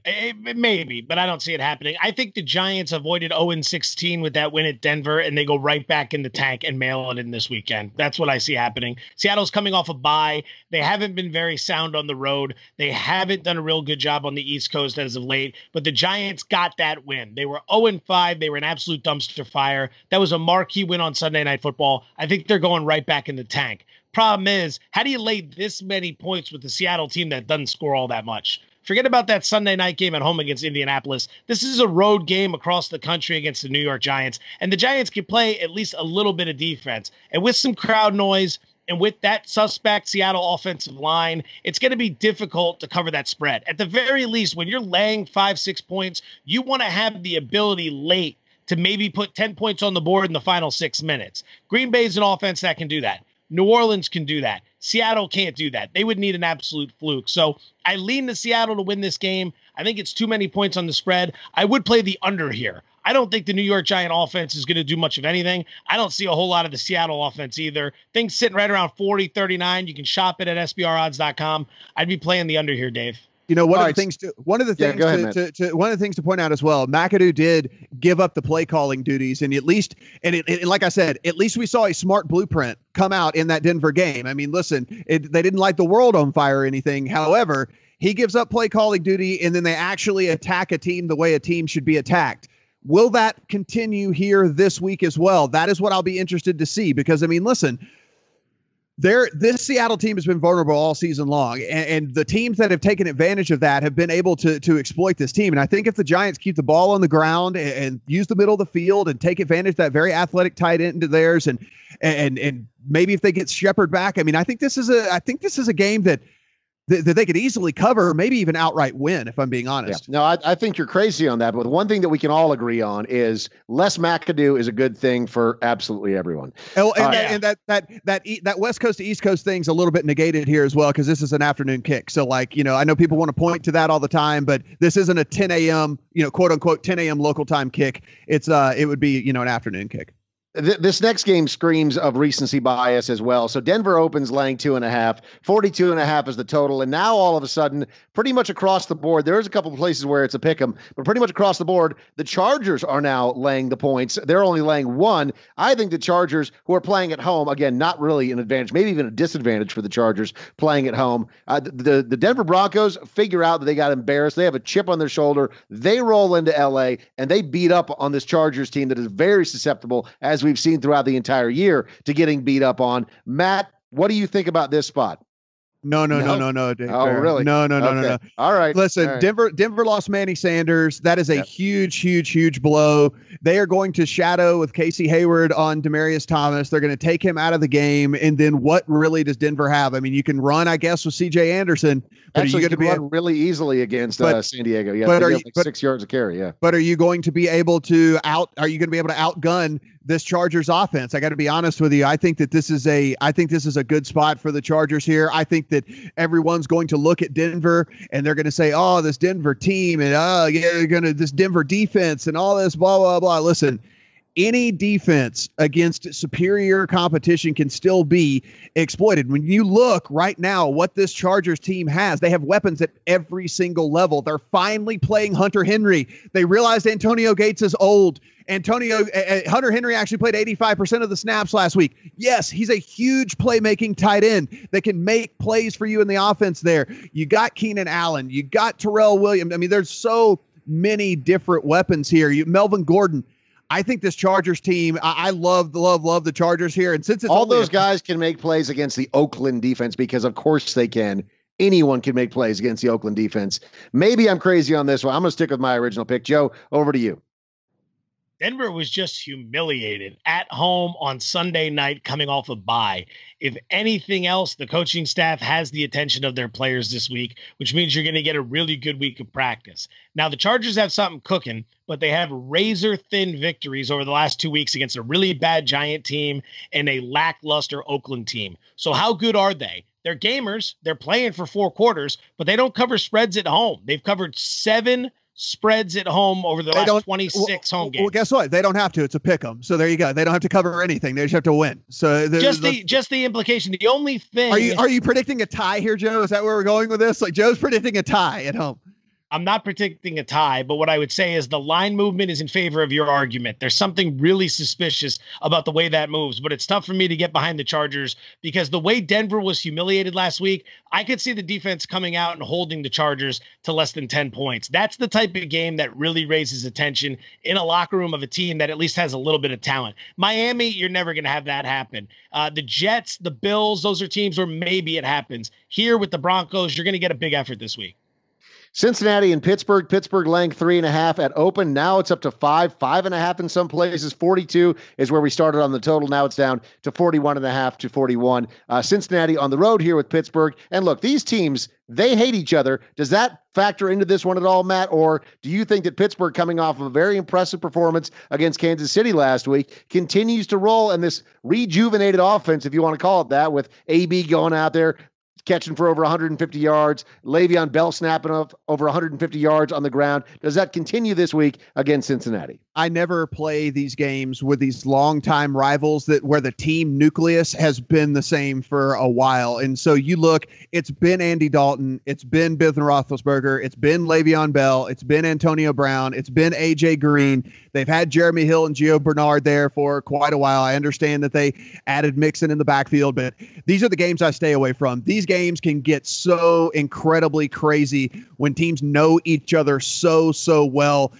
Maybe, but I don't see it happening. I think the Giants avoided 0-16 with that win at Denver, and they go right back in the tank and mail it in this weekend. That's what I see happening. Seattle's coming off a bye. They haven't been very sound on the road. They haven't done a real good job on the East Coast as of late, but the Giants got that win. They were 0-5. They were an absolute dumpster fire. That was a marquee win on Sunday Night Football. I think they're going right back in the tank. Problem is, how do you lay this many points with the Seattle team that doesn't score all that much? Forget about that Sunday night game at home against Indianapolis. This is a road game across the country against the New York Giants, and the Giants can play at least a little bit of defense. And with some crowd noise and with that suspect Seattle offensive line, it's going to be difficult to cover that spread. At the very least, when you're laying 5-6 points, you want to have the ability late to maybe put 10 points on the board in the final 6 minutes. Green Bay's an offense that can do that. New Orleans can do that. Seattle can't do that. They would need an absolute fluke. So I lean to Seattle to win this game. I think it's too many points on the spread. I would play the under here. I don't think the New York Giant offense is going to do much of anything. I don't see a whole lot of the Seattle offense either. Things sitting right around 40, 39. You can shop it at SBRodds.com. I'd be playing the under here, Dave. You know, one of the things to point out as well, McAdoo did give up the play calling duties, and like I said, at least we saw a smart blueprint come out in that Denver game. I mean, listen, they didn't light the world on fire or anything. However, he gives up play calling duty, and then they actually attack a team the way a team should be attacked. Will that continue here this week as well? That is what I'll be interested to see, because I mean, listen, this Seattle team has been vulnerable all season long, and the teams that have taken advantage of that have been able to exploit this team. And I think if the Giants keep the ball on the ground and use the middle of the field and take advantage of that very athletic tight end of theirs, and maybe if they get Shepard back, I mean, I think this is a game that that they could easily cover, maybe even outright win, if I'm being honest. Yeah. No, I think you're crazy on that. But one thing that we can all agree on is less McAdoo is a good thing for absolutely everyone. Oh, and that West Coast to East Coast thing's a little bit negated here as well, because this is an afternoon kick. So, like, I know people want to point to that all the time, but this isn't a 10 a.m., quote unquote 10 a.m. local time kick. It would be, an afternoon kick. This next game screams of recency bias as well. So Denver opens laying 2.5, 42.5 is the total. And now all of a sudden, pretty much across the board, there's a couple of places where it's a pick 'em, but pretty much across the board, the Chargers are now laying the points. They're only laying 1. I think the Chargers, who are playing at home, again, not really an advantage, maybe even a disadvantage for the Chargers playing at home. The Denver Broncos figure out that they got embarrassed. They have a chip on their shoulder. They roll into LA and they beat up on this Chargers team that is very susceptible, as we've seen throughout the entire year, to getting beat up on. Matt, what do you think about this spot? No. Dave, oh, really? No. All right. Listen, all right. Denver lost Manny Sanders. That is a huge blow. They are going to shadow with Casey Hayward on Demaryius Thomas. They're going to take him out of the game. And then what really does Denver have? I mean, you can run, I guess, with CJ Anderson. But actually, you can run really easily against San Diego. Yeah, but like 6 yards of carry. Yeah. But are you going to be able to outgun this Chargers offense? I got to be honest with you. I think this is a good spot for the Chargers here. I think that everyone's going to look at Denver and they're going to say, "Oh, this Denver team and this Denver defense and all this blah blah blah." Listen, any defense against superior competition can still be exploited. When you look right now Mm-hmm. what this Chargers team has, they have weapons at every single level. They're finally playing Hunter Henry. They realized Antonio Gates is old. Hunter Henry actually played 85% of the snaps last week. Yes, he's a huge playmaking tight end that can make plays for you in the offense there. You got Keenan Allen. You got Terrell Williams. I mean, there's so many different weapons here. Melvin Gordon. I think this Chargers team, I love the Chargers here. And since it's all those guys can make plays against the Oakland defense, because of course they can. Anyone can make plays against the Oakland defense. Maybe I'm crazy on this one. I'm going to stick with my original pick. Joe, over to you. Denver was just humiliated at home on Sunday night coming off a bye. If anything else, the coaching staff has the attention of their players this week, which means you're going to get a really good week of practice. Now, the Chargers have something cooking, but they have razor-thin victories over the last 2 weeks against a really bad Giant team and a lackluster Oakland team. So how good are they? They're gamers. They're playing for 4 quarters, but they don't cover spreads at home. They've covered 7 spreads at home over the last 26 home games. Well, guess what? They don't have to. It's a pick 'em. So there you go. They don't have to cover anything. They just have to win. So just the implication. The only thing. Are you predicting a tie here, Joe? Is that where we're going with this? Like, Joe's predicting a tie at home. I'm not predicting a tie, but what I would say is the line movement is in favor of your argument. There's something really suspicious about the way that moves, but it's tough for me to get behind the Chargers because the way Denver was humiliated last week, I could see the defense coming out and holding the Chargers to less than 10 points. That's the type of game that really raises attention in a locker room of a team that at least has a little bit of talent. Miami, you're never going to have that happen. The Jets, the Bills, those are teams where maybe it happens. Here with the Broncos, you're going to get a big effort this week. Cincinnati and Pittsburgh. Pittsburgh laying 3.5 at open. Now it's up to 5.5 in some places. 42 is where we started on the total. Now it's down to 41.5 to 41. Cincinnati on the road here with Pittsburgh. And look, these teams, they hate each other. Does that factor into this one at all, Matt? Or do you think that Pittsburgh, coming off of a very impressive performance against Kansas City last week, continues to roll in this rejuvenated offense, if you want to call it that, with AB going out there, catching for over 150 yards, Le'Veon Bell snapping up over 150 yards on the ground? Does that continue this week against Cincinnati? I never play these games with these longtime rivals where the team nucleus has been the same for a while. And so you look, it's been Andy Dalton, it's been Ben Roethlisberger, it's been Le'Veon Bell, it's been Antonio Brown, it's been AJ Green. They've had Jeremy Hill and Gio Bernard there for quite a while. I understand that they added Mixon in the backfield, but these are the games I stay away from. These games can get so incredibly crazy when teams know each other so well.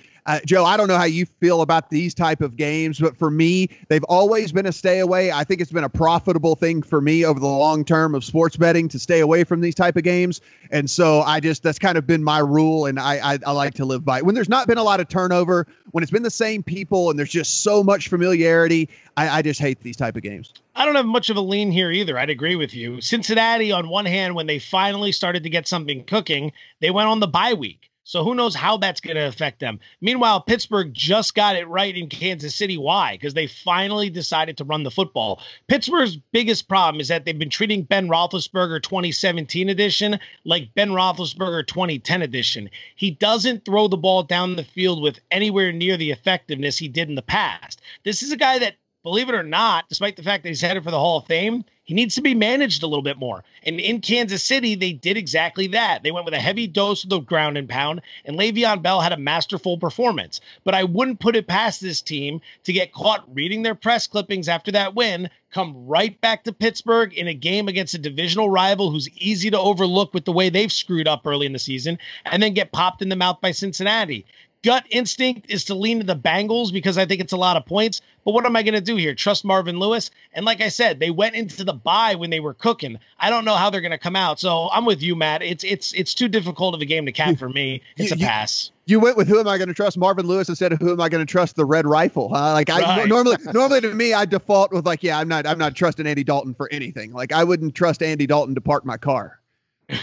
Joe, I don't know how you feel about these type of games, but for me, they've always been a stay away. I think it's been a profitable thing for me over the long term of sports betting to stay away from these type of games. And so that's kind of been my rule. And I like to live by it. When there's not been a lot of turnover, when it's been the same people and there's just so much familiarity, I just hate these type of games. I don't have much of a lean here either. I'd agree with you. Cincinnati, on one hand, when they finally started to get something cooking, they went on the bye week. So who knows how that's going to affect them. Meanwhile, Pittsburgh just got it right in Kansas City. Why? Because they finally decided to run the football. Pittsburgh's biggest problem is that they've been treating Ben Roethlisberger 2017 edition like Ben Roethlisberger 2010 edition. He doesn't throw the ball down the field with anywhere near the effectiveness he did in the past. This is a guy that, believe it or not, despite the fact that he's headed for the Hall of Fame, he needs to be managed a little bit more. And in Kansas City, they did exactly that. They went with a heavy dose of the ground and pound, and Le'Veon Bell had a masterful performance. But I wouldn't put it past this team to get caught reading their press clippings after that win, come right back to Pittsburgh in a game against a divisional rival who's easy to overlook with the way they've screwed up early in the season, and then get popped in the mouth by Cincinnati. Gut instinct is to lean to the Bengals because I think it's a lot of points. But what am I going to do here? Trust Marvin Lewis? And like I said, they went into the bye when they were cooking. I don't know how they're going to come out. So I'm with you, Matt. It's too difficult of a game to cap for me. It's a pass. You went with who am I going to trust, Marvin Lewis, instead of who am I going to trust, the Red Rifle? Huh? Like I normally to me, I default with like, yeah, I'm not trusting Andy Dalton for anything. Like I wouldn't trust Andy Dalton to park my car.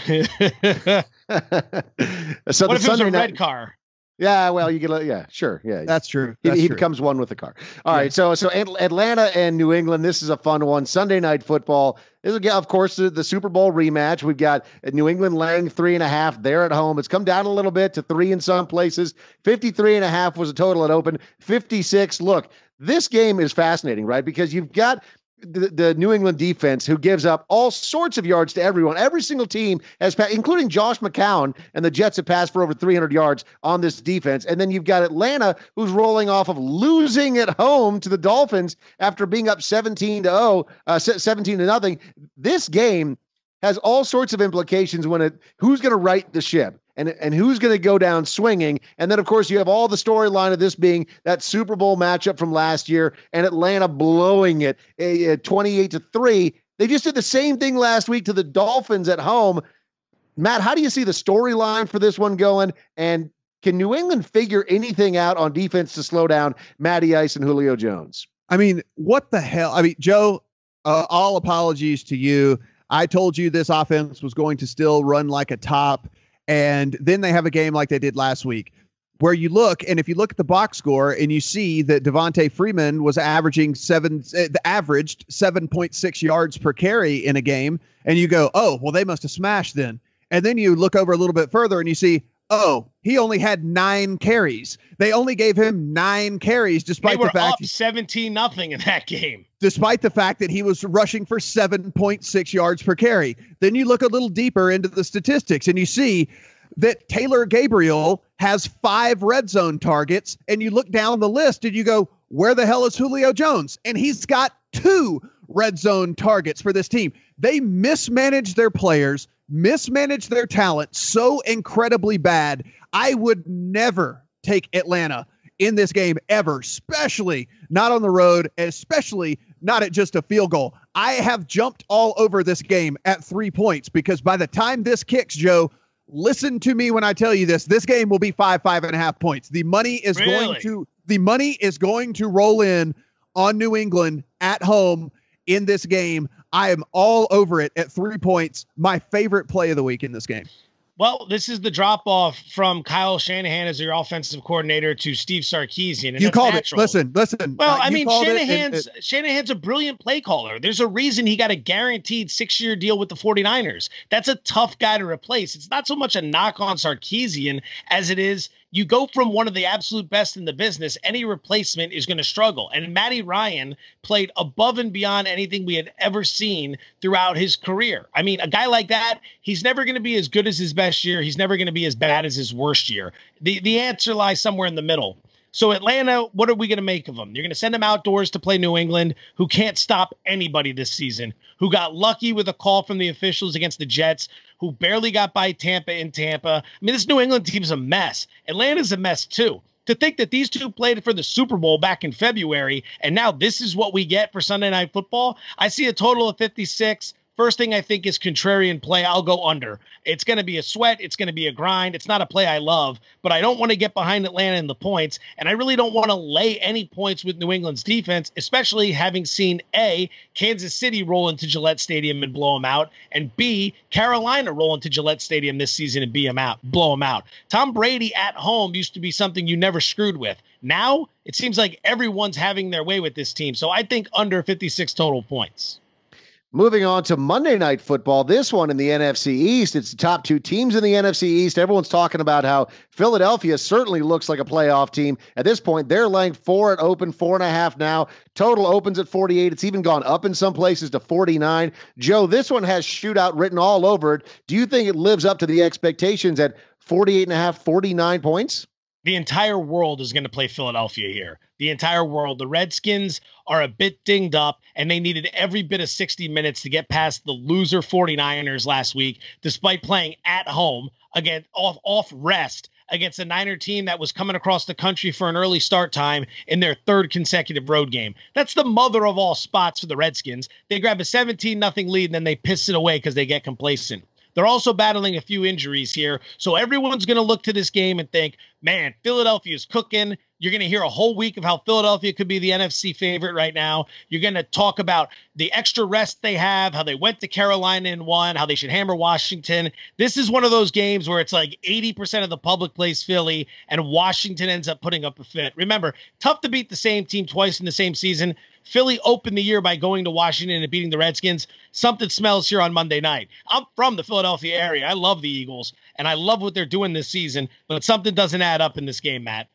So what if it was a red car? Yeah, well, you get, yeah, sure. Yeah, that's true. He becomes one with the car. All right. So Atlanta and New England, this is a fun one. Sunday Night Football. This is, of course, the Super Bowl rematch. We've got New England laying 3.5 there at home. It's come down a little bit to 3 in some places. 53.5 was a total at open. 56. Look, this game is fascinating, right? Because you've got the New England defense, who gives up all sorts of yards to everyone. Every single team has passed, including Josh McCown, and the Jets have passed for over 300 yards on this defense. And then you've got Atlanta, who's rolling off of losing at home to the Dolphins after being up 17-0, 17-0. This game has all sorts of implications who's going to right the ship and who's going to go down swinging. And then, of course, you have all the storyline of this being that Super Bowl matchup from last year and Atlanta blowing it 28-3. They just did the same thing last week to the Dolphins at home. Matt, how do you see the storyline for this one going? And can New England figure anything out on defense to slow down Matty Ice and Julio Jones? I mean, what the hell? I mean, Joe, all apologies to you. I told you this offense was going to still run like a top. And then they have a game like they did last week where you look, and if you look at the box score and you see that Devontae Freeman was averaged 7.6 yards per carry in a game, and you go, oh, well, they must have smashed then. And then you look over a little bit further and you see, oh, he only had 9 carries. They only gave him 9 carries, despite the fact up 17-0 in that game. Despite the fact that he was rushing for 7.6 yards per carry. Then you look a little deeper into the statistics and you see that Taylor Gabriel has 5 red zone targets, and you look down the list and you go, where the hell is Julio Jones? And he's got 2 red zone targets for this team. They mismanage their players, mismanage their talent so incredibly bad. I would never take Atlanta in this game ever, especially not on the road, especially not at just a field goal. I have jumped all over this game at 3 points because by the time this kicks, Joe, listen to me when I tell you this game will be 5.5 points. The money is going to roll in on New England at home in this game. I am all over it at 3 points. My favorite play of the week in this game. Well, this is the drop-off from Kyle Shanahan as your offensive coordinator to Steve Sarkisian. And you called natural. it. Listen. Well, I mean, Shanahan's a brilliant play caller. There's a reason he got a guaranteed 6-year deal with the 49ers. That's a tough guy to replace. It's not so much a knock on Sarkisian as it is you go from one of the absolute best in the business, any replacement is going to struggle. And Matty Ryan played above and beyond anything we had ever seen throughout his career. I mean, a guy like that, he's never going to be as good as his best year. He's never going to be as bad as his worst year. The answer lies somewhere in the middle. So Atlanta, what are we going to make of them? You're going to send them outdoors to play New England, who can't stop anybody this season, who got lucky with a call from the officials against the Jets, who barely got by Tampa in Tampa. I mean, this New England team is a mess. Atlanta's a mess too. To think that these two played for the Super Bowl back in February, and now this is what we get for Sunday Night Football. I see a total of 56. First thing I think is contrarian play. I'll go under. It's going to be a sweat. It's going to be a grind. It's not a play I love, but I don't want to get behind Atlanta in the points, and I really don't want to lay any points with New England's defense, especially having seen A, Kansas City roll into Gillette Stadium and blow them out, and B, Carolina roll into Gillette Stadium this season and blow them out. Tom Brady at home used to be something you never screwed with. Now, it seems like everyone's having their way with this team, so I think under 56 total points. Moving on to Monday Night Football, this one in the NFC East. It's the top two teams in the NFC East. Everyone's talking about how Philadelphia certainly looks like a playoff team. At this point, they're laying 4 at open, 4.5 now. Total opens at 48. It's even gone up in some places to 49. Joe, this one has shootout written all over it. Do you think it lives up to the expectations at 48.5, 49 points? The entire world is going to play Philadelphia here. The entire world. The Redskins are a bit dinged up, and they needed every bit of 60 minutes to get past the loser 49ers last week, despite playing at home again off rest against a Niner team that was coming across the country for an early start time in their third consecutive road game. That's the mother of all spots for the Redskins. They grab a 17-0 lead, and then they piss it away because they get complacent. They're also battling a few injuries here, so everyone's going to look to this game and think, man, Philadelphia's cooking. You're going to hear a whole week of how Philadelphia could be the NFC favorite right now. You're going to talk about the extra rest they have, how they went to Carolina and won, how they should hammer Washington. This is one of those games where it's like 80% of the public plays Philly, and Washington ends up putting up a fit. Remember, tough to beat the same team twice in the same season. Philly opened the year by going to Washington and beating the Redskins. Something smells here on Monday night. I'm from the Philadelphia area. I love the Eagles, and I love what they're doing this season, but something doesn't add up in this game, Matt.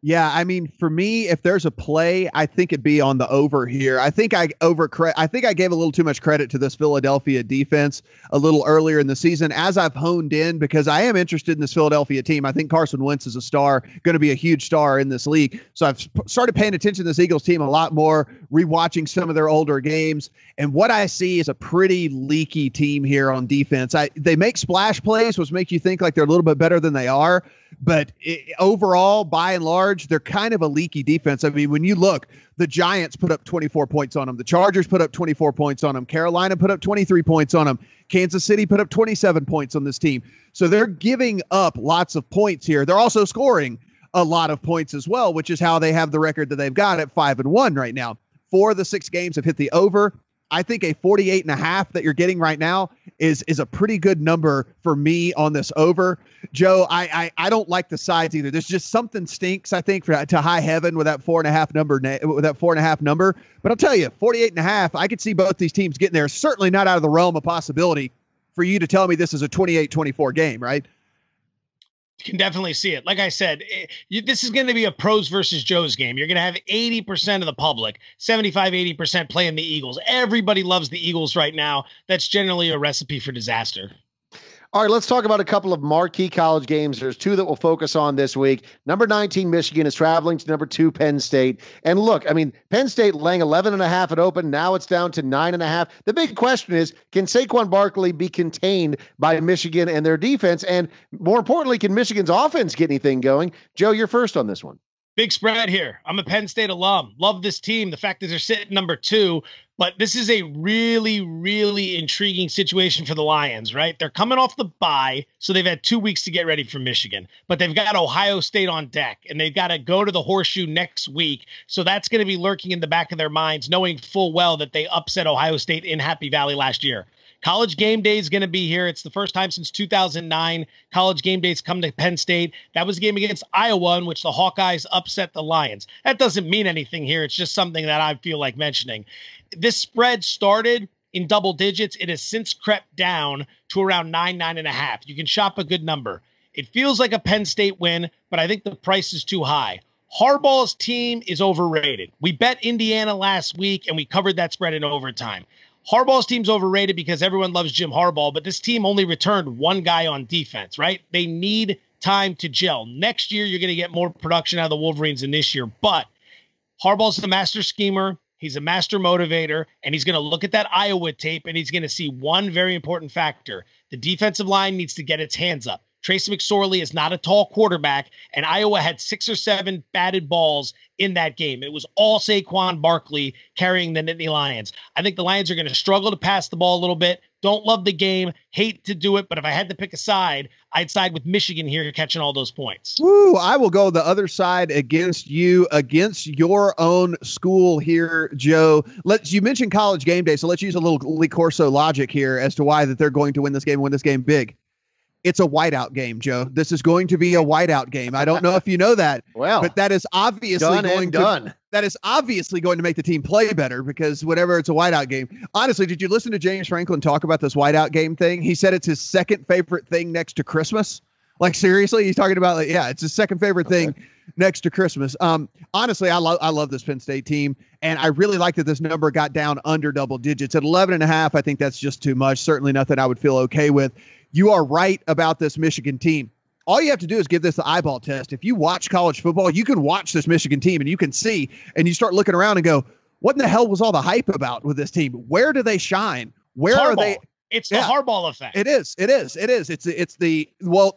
Yeah, I mean, for me, if there's a play, I think it'd be on the over here. I think I gave a little too much credit to this Philadelphia defense a little earlier in the season. As I've honed in, because I am interested in this Philadelphia team. I think Carson Wentz is a star, going to be a huge star in this league. So I've started paying attention to this Eagles team a lot more, rewatching some of their older games. And what I see is a pretty leaky team here on defense. They make splash plays, which make you think like they're a little bit better than they are. But overall, by and large, they're kind of a leaky defense. I mean, when you look, the Giants put up 24 points on them. The Chargers put up 24 points on them. Carolina put up 23 points on them. Kansas City put up 27 points on this team. So they're giving up lots of points here. They're also scoring a lot of points as well, which is how they have the record that they've got at 5-1 right now. 4 of the 6 games have hit the over. I think a 48.5 that you're getting right now is a pretty good number for me on this over. Joe, I don't like the sides either. There's just something stinks, I think, to high heaven with that 4.5 number. But I'll tell you, 48.5, I could see both these teams getting there. Certainly not out of the realm of possibility for you to tell me this is a 28-24 game, right? You can definitely see it. Like I said, this is going to be a pros versus Joes game. You're going to have 80% of the public, 75-80% playing the Eagles. Everybody loves the Eagles right now. That's generally a recipe for disaster. All right, let's talk about a couple of marquee college games. There's 2 that we'll focus on this week. Number 19, Michigan is traveling to number 2, Penn State. And look, I mean, Penn State laying 11.5 at open. Now it's down to 9.5. The big question is, can Saquon Barkley be contained by Michigan and their defense? And more importantly, can Michigan's offense get anything going? Joe, you're first on this one. Big spread here. I'm a Penn State alum. Love this team. The fact that they're sitting number 2, but this is a really, really intriguing situation for the Lions, right? They're coming off the bye, so they've had 2 weeks to get ready for Michigan, but they've got Ohio State on deck, and they've got to go to the Horseshoe next week. So that's going to be lurking in the back of their minds, knowing full well that they upset Ohio State in Happy Valley last year. College game day is going to be here. It's the first time since 2009 college game days come to Penn State. That was a game against Iowa in which the Hawkeyes upset the Lions. That doesn't mean anything here. It's just something that I feel like mentioning. This spread started in double digits. It has since crept down to around 9.5. You can shop a good number. It feels like a Penn State win, but I think the price is too high. Harbaugh's team is overrated. We bet Indiana last week, and we covered that spread in overtime. Harbaugh's team's overrated because everyone loves Jim Harbaugh, but this team only returned 1 guy on defense, right? They need time to gel. Next year, you're going to get more production out of the Wolverines than this year, but Harbaugh's the master schemer. He's a master motivator, and he's going to look at that Iowa tape, and he's going to see one very important factor. The defensive line needs to get its hands up. Tracy McSorley is not a tall quarterback, and Iowa had 6 or 7 batted balls in that game. It was all Saquon Barkley carrying the Nittany Lions. I think the Lions are going to struggle to pass the ball a little bit. Don't love the game, hate to do it, but if I had to pick a side, I'd side with Michigan here catching all those points. Woo, I will go the other side against you, against your own school here, Joe. You mentioned College Game Day, so let's use a little Lee Corso logic here as to why that they're going to win this game big. It's a whiteout game, Joe. This is going to be a whiteout game. I don't know if you know that, but that is obviously that is obviously going to make the team play better because whenever it's a whiteout game. Honestly, did you listen to James Franklin talk about this whiteout game thing? He said it's his second favorite thing next to Christmas. Like seriously, he's talking about it's his second favorite thing next to Christmas. Honestly, I love this Penn State team, and I really like that this number got down under double digits at 11.5. I think that's just too much. Certainly nothing I would feel okay with. You are right about this Michigan team. All you have to do is give this the eyeball test. If you watch college football, you can watch this Michigan team and you can see, and you start looking around and go, what in the hell was all the hype about with this team? Where do they shine? Where are they? It's the Harbaugh effect. It is. It's the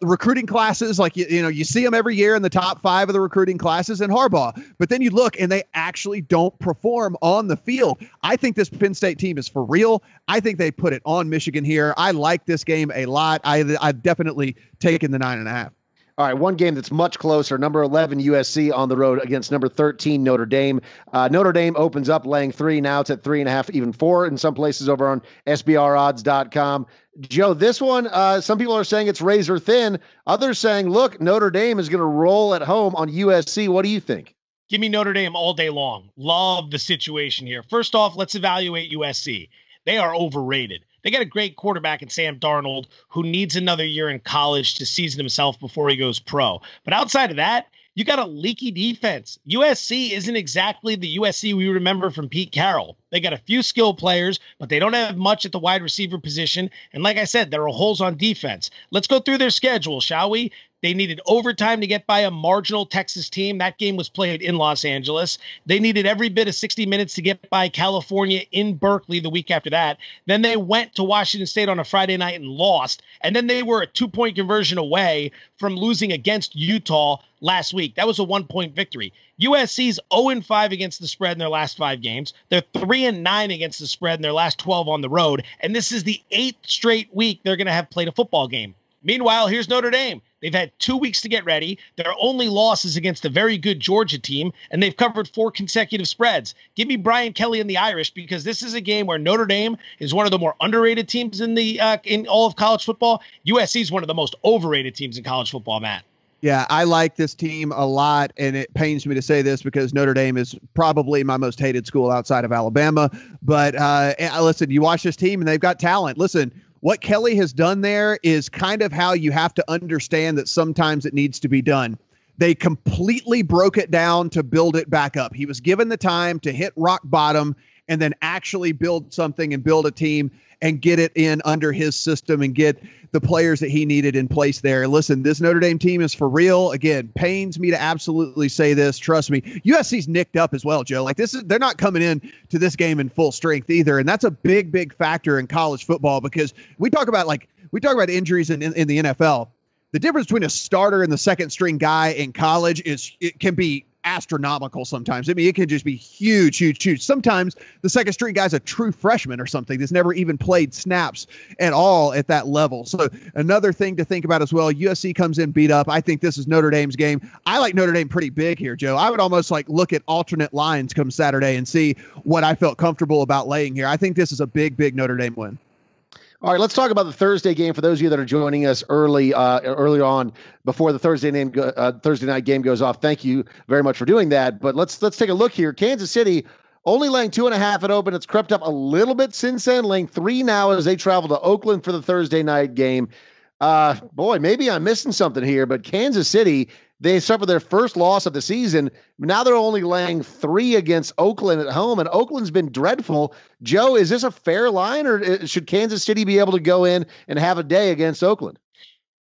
recruiting classes. Like, you see them every year in the top 5 of the recruiting classes in Harbaugh, but then you look and they actually don't perform on the field. I think this Penn State team is for real. I think they put it on Michigan here. I like this game a lot. I've definitely taken the 9.5. All right, one game that's much closer, number 11 USC on the road against number 13 Notre Dame. Notre Dame opens up laying 3. Now it's at 3.5, even 4 in some places over on SBRodds.com. Joe, this one, some people are saying it's razor thin. Others saying, look, Notre Dame is going to roll at home on USC. What do you think? Give me Notre Dame all day long. Love the situation here. First off, let's evaluate USC. They are overrated. They got a great quarterback in Sam Darnold who needs another year in college to season himself before he goes pro. But outside of that, you got a leaky defense. USC isn't exactly the USC we remember from Pete Carroll. They got a few skilled players, but they don't have much at the wide receiver position. And like I said, there are holes on defense. Let's go through their schedule, shall we? They needed overtime to get by a marginal Texas team. That game was played in Los Angeles. They needed every bit of 60 minutes to get by California in Berkeley the week after that. Then they went to Washington State on a Friday night and lost. And then they were a 2-point conversion away from losing against Utah last week. That was a 1-point victory. USC's 0-5 against the spread in their last 5 games. They're 3-9 against the spread in their last 12 on the road. And this is the 8th straight week they're going to have played a football game. Meanwhile, here's Notre Dame. They've had 2 weeks to get ready. Their only loss is against a very good Georgia team, and they've covered 4 consecutive spreads. Give me Brian Kelly and the Irish, because this is a game where Notre Dame is one of the more underrated teams in all of college football. USC is one of the most overrated teams in college football, Matt. Yeah, I like this team a lot, and it pains me to say this because Notre Dame is probably my most hated school outside of Alabama. But listen, you watch this team, and they've got talent. Listen, what Kelly has done there is kind of how you have to understand that sometimes it needs to be done. They completely broke it down to build it back up. He was given the time to hit rock bottom and then actually build something and build a team and get it in under his system and get the players that he needed in place there. Listen, this Notre Dame team is for real. Again, pains me to absolutely say this. Trust me. USC's nicked up as well, Joe. They're not coming in to this game in full strength either. And that's a big, big factor in college football because we talk about injuries in the NFL. The difference between a starter and the second string guy in college it can be astronomical sometimes. I mean, it can just be huge. Sometimes the second string guy's a true freshman or something that's never even played snaps at all at that level. So another thing to think about as well, USC comes in beat up. I think this is Notre Dame's game. I like Notre Dame pretty big here, Joe. I would almost look at alternate lines come Saturday and see what I felt comfortable about laying here. I think this is a big Notre Dame win. All right, let's talk about the Thursday game for those of you that are joining us early on before the Thursday night game goes off. Thank you very much for doing that. But let's take a look here. Kansas City only laying 2.5 at open. It's crept up a little bit since then, laying 3 now as they travel to Oakland for the Thursday night game. Boy, maybe I'm missing something here, but Kansas City, they suffered their first loss of the season. Now they're only laying 3 against Oakland at home, and Oakland's been dreadful. Joe, is this a fair line, or should Kansas City be able to go in and have a day against Oakland?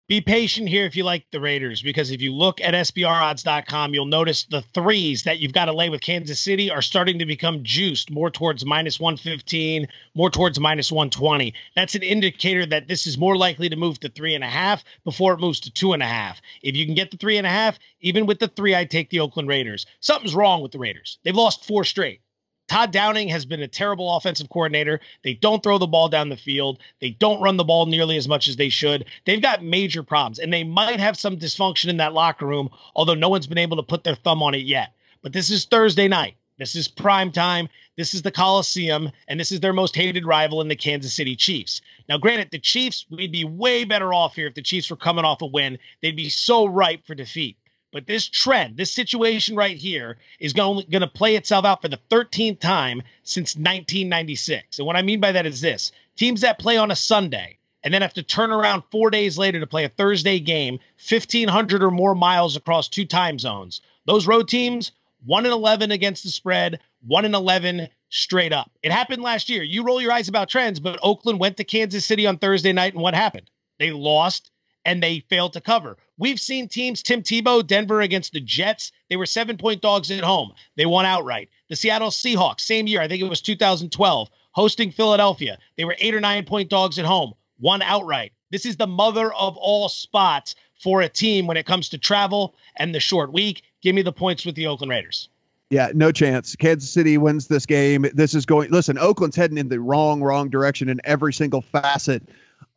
Be patient here if you like the Raiders, because if you look at SBRodds.com, you'll notice the threes that you've got to lay with Kansas City are starting to become juiced more towards minus 115, more towards minus 120. That's an indicator that this is more likely to move to 3.5 before it moves to 2.5. If you can get the 3.5, even with the 3, I'd take the Oakland Raiders. Something's wrong with the Raiders. They've lost 4 straight. Todd Downing has been a terrible offensive coordinator. They don't throw the ball down the field. They don't run the ball nearly as much as they should. They've got major problems, and they might have some dysfunction in that locker room, although no one's been able to put their thumb on it yet. But this is Thursday night. This is prime time. This is the Coliseum, and this is their most hated rival in the Kansas City Chiefs. Now, granted, the Chiefs, we'd be way better off here if the Chiefs were coming off a win. They'd be so ripe for defeat. But this trend, this situation right here is going to play itself out for the 13th time since 1996. And what I mean by that is this. Teams that play on a Sunday and then have to turn around 4 days later to play a Thursday game, 1,500 or more miles across 2 time zones. Those road teams, 1-11 against the spread, 1-11 straight up. It happened last year. You roll your eyes about trends, but Oakland went to Kansas City on Thursday night, and what happened? They lost, and they failed to cover. We've seen teams, Tim Tebow, Denver against the Jets. They were 7-point dogs at home. They won outright. The Seattle Seahawks, same year, I think it was 2012, hosting Philadelphia. They were 8 or 9-point dogs at home, won outright. This is the mother of all spots for a team when it comes to travel and the short week. Give me the points with the Oakland Raiders. Yeah, no chance. Kansas City wins this game. Listen, Oakland's heading in the wrong direction in every single facet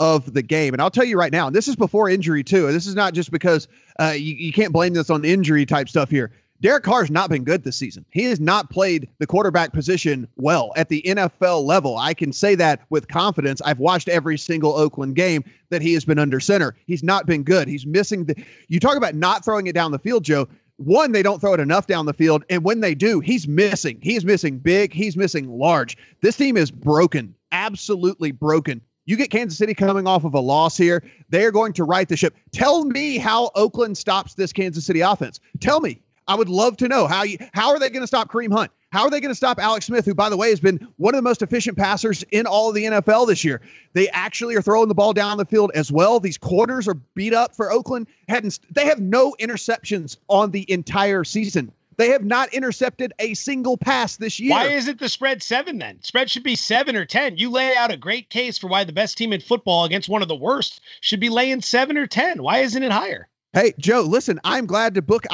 of the game. And I'll tell you right now, and this is before injury too. This is not just because you can't blame this on injury type stuff here. Derek Carr's not been good this season. He has not played the quarterback position well at the NFL level. I can say that with confidence. I've watched every single Oakland game that he has been under center. He's not been good. He's missing you talk about not throwing it down the field, Joe. One, they don't throw it enough down the field. And when they do, he's missing. He is missing big. He's missing large. This team is broken, absolutely broken. You get Kansas City coming off of a loss here. They're going to right the ship. Tell me how Oakland stops this Kansas City offense. Tell me. I would love to know how are they going to stop Kareem Hunt? How are they going to stop Alex Smith, who, by the way, has been one of the most efficient passers in all of the NFL this year? They actually are throwing the ball down the field as well. These corners are beat up for Oakland. They have no interceptions on the entire season. They have not intercepted a single pass this year. Why isn't the spread 7 then? Spread should be 7 or 10. You lay out a great case for why the best team in football against one of the worst should be laying 7 or 10. Why isn't it higher? Hey, Joe, listen, I'm glad to book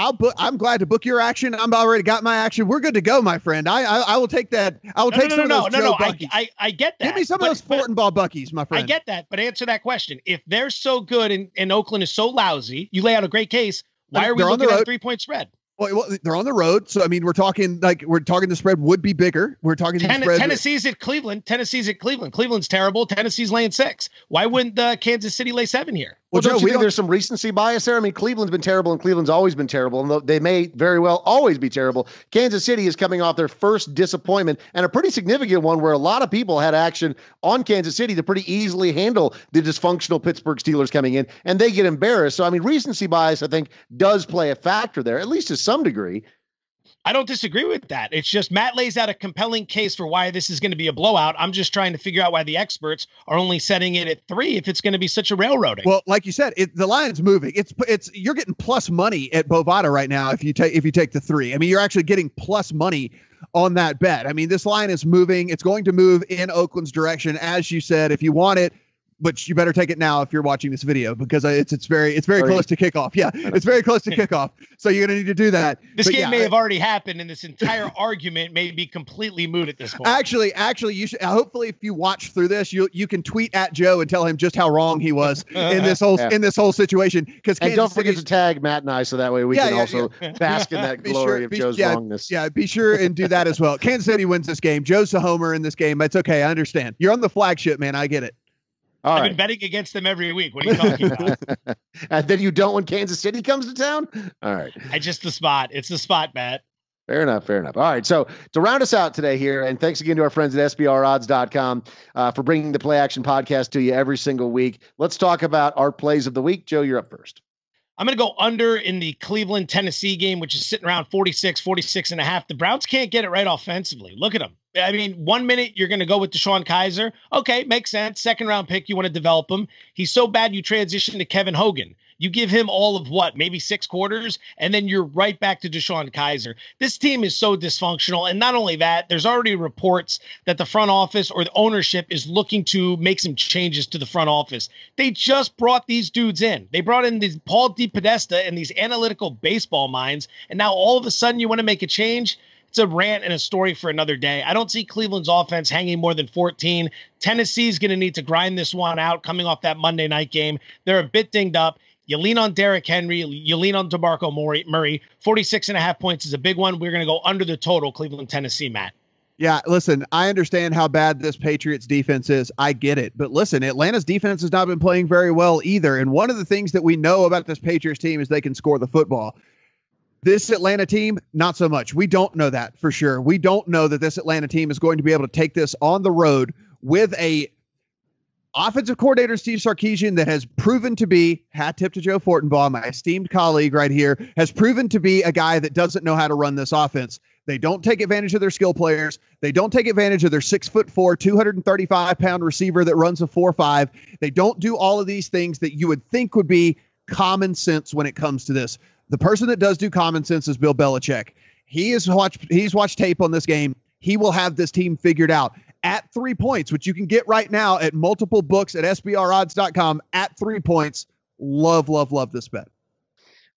your action. I'm already got my action. We're good to go, my friend. I will take that. I will take some of those Joe Buckies. I get that. Give me some of those Fortin-Ball Buckies, my friend. I get that, but answer that question. If they're so good and Oakland is so lousy, you lay out a great case. Why are we looking at a 3-point spread? Well, they're on the road, so I mean, we're talking the spread would be bigger. We're talking Tennessee's at Cleveland. Cleveland's terrible. Tennessee's laying 6. Why wouldn't Kansas City lay 7 here? Well, don't you think there's some recency bias there? I mean, Cleveland's been terrible, and Cleveland's always been terrible, and they may very well always be terrible. Kansas City is coming off their first disappointment, and a pretty significant one where a lot of people had action on Kansas City to pretty easily handle the dysfunctional Pittsburgh Steelers coming in, and they get embarrassed. So, I mean, recency bias, I think, does play a factor there, at least to some degree. I don't disagree with that. It's just Matt lays out a compelling case for why this is going to be a blowout. I'm just trying to figure out why the experts are only setting it at 3 if it's going to be such a railroading. Well, like you said, the line's moving. It's you're getting plus money at Bovada right now if you take the 3. I mean, you're actually getting plus money on that bet. I mean, this line is moving. It's going to move in Oakland's direction, as you said. If you want it, but you better take it now if you're watching this video, because it's very close to kickoff. Yeah, it's very close to kickoff. So you're going to need to do that. This game may have already happened, and this entire argument may be completely moot at this point. Actually, you should. Hopefully, if you watch through this, you can tweet at Joe and tell him just how wrong he was in this whole situation. Because don't forget to tag Matt and I, so that way we can also bask in that glory of Joe's wrongness. Yeah, be sure and do that as well. Kansas City wins this game. Joe's a homer in this game. That's okay. I understand. You're on the flagship, man. I get it. I've been betting against them every week. What are you talking about? And then you don't when Kansas City comes to town? All right. It's the spot, Matt. Fair enough. All right. So to round us out today here, and thanks again to our friends at SBRodds.com for bringing the Play Action podcast to you every single week. Let's talk about our plays of the week. Joe, you're up first. I'm going to go under in the Cleveland, Tennessee game, which is sitting around 46 and a half. The Browns can't get it right offensively. Look at them. I mean, 1 minute you're going to go with DeShone Kizer. Okay, makes sense. Second round pick, you want to develop him. He's so bad you transition to Kevin Hogan. You give him all of what, maybe 6 quarters, and then you're right back to DeShone Kizer. This team is so dysfunctional. And not only that, there's already reports that the front office or the ownership is looking to make some changes to the front office. They just brought these dudes in. They brought in these Paul DePodesta and these analytical baseball minds. And now all of a sudden you want to make a change? It's a rant and a story for another day. I don't see Cleveland's offense hanging more than 14. Tennessee's going to need to grind this one out coming off that Monday night game. They're a bit dinged up. You lean on Derrick Henry. You lean on DeMarco Murray. 46.5 points is a big one. We're going to go under the total, Cleveland, Tennessee, Matt. Yeah, listen, I understand how bad this Patriots defense is. I get it. But listen, Atlanta's defense has not been playing very well either. And one of the things that we know about this Patriots team is they can score the football. This Atlanta team, not so much. We don't know that for sure. We don't know that this Atlanta team is going to be able to take this on the road with a offensive coordinator, Steve Sarkisian, that has proven to be, hat tip to Joe Fortenbaugh, my esteemed colleague right here, has proven to be a guy that doesn't know how to run this offense. They don't take advantage of their skill players. They don't take advantage of their 6'4", 235-pound receiver that runs a 4.5. They don't do all of these things that you would think would be common sense when it comes to this. The person that does do common sense is Bill Belichick. He's watched tape on this game. He will have this team figured out. At 3 points, which you can get right now at multiple books at sbrodds.com at 3 points. Love this bet.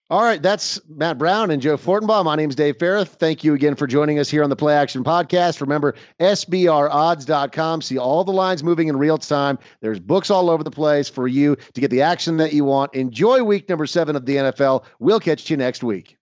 All right, that's Matt Brown and Joe Fortenbaugh. My name's Dave Farrith. Thank you again for joining us here on the Play Action Podcast. Remember, sbrodds.com. See all the lines moving in real time. There's books all over the place for you to get the action that you want. Enjoy week number 7 of the NFL. We'll catch you next week.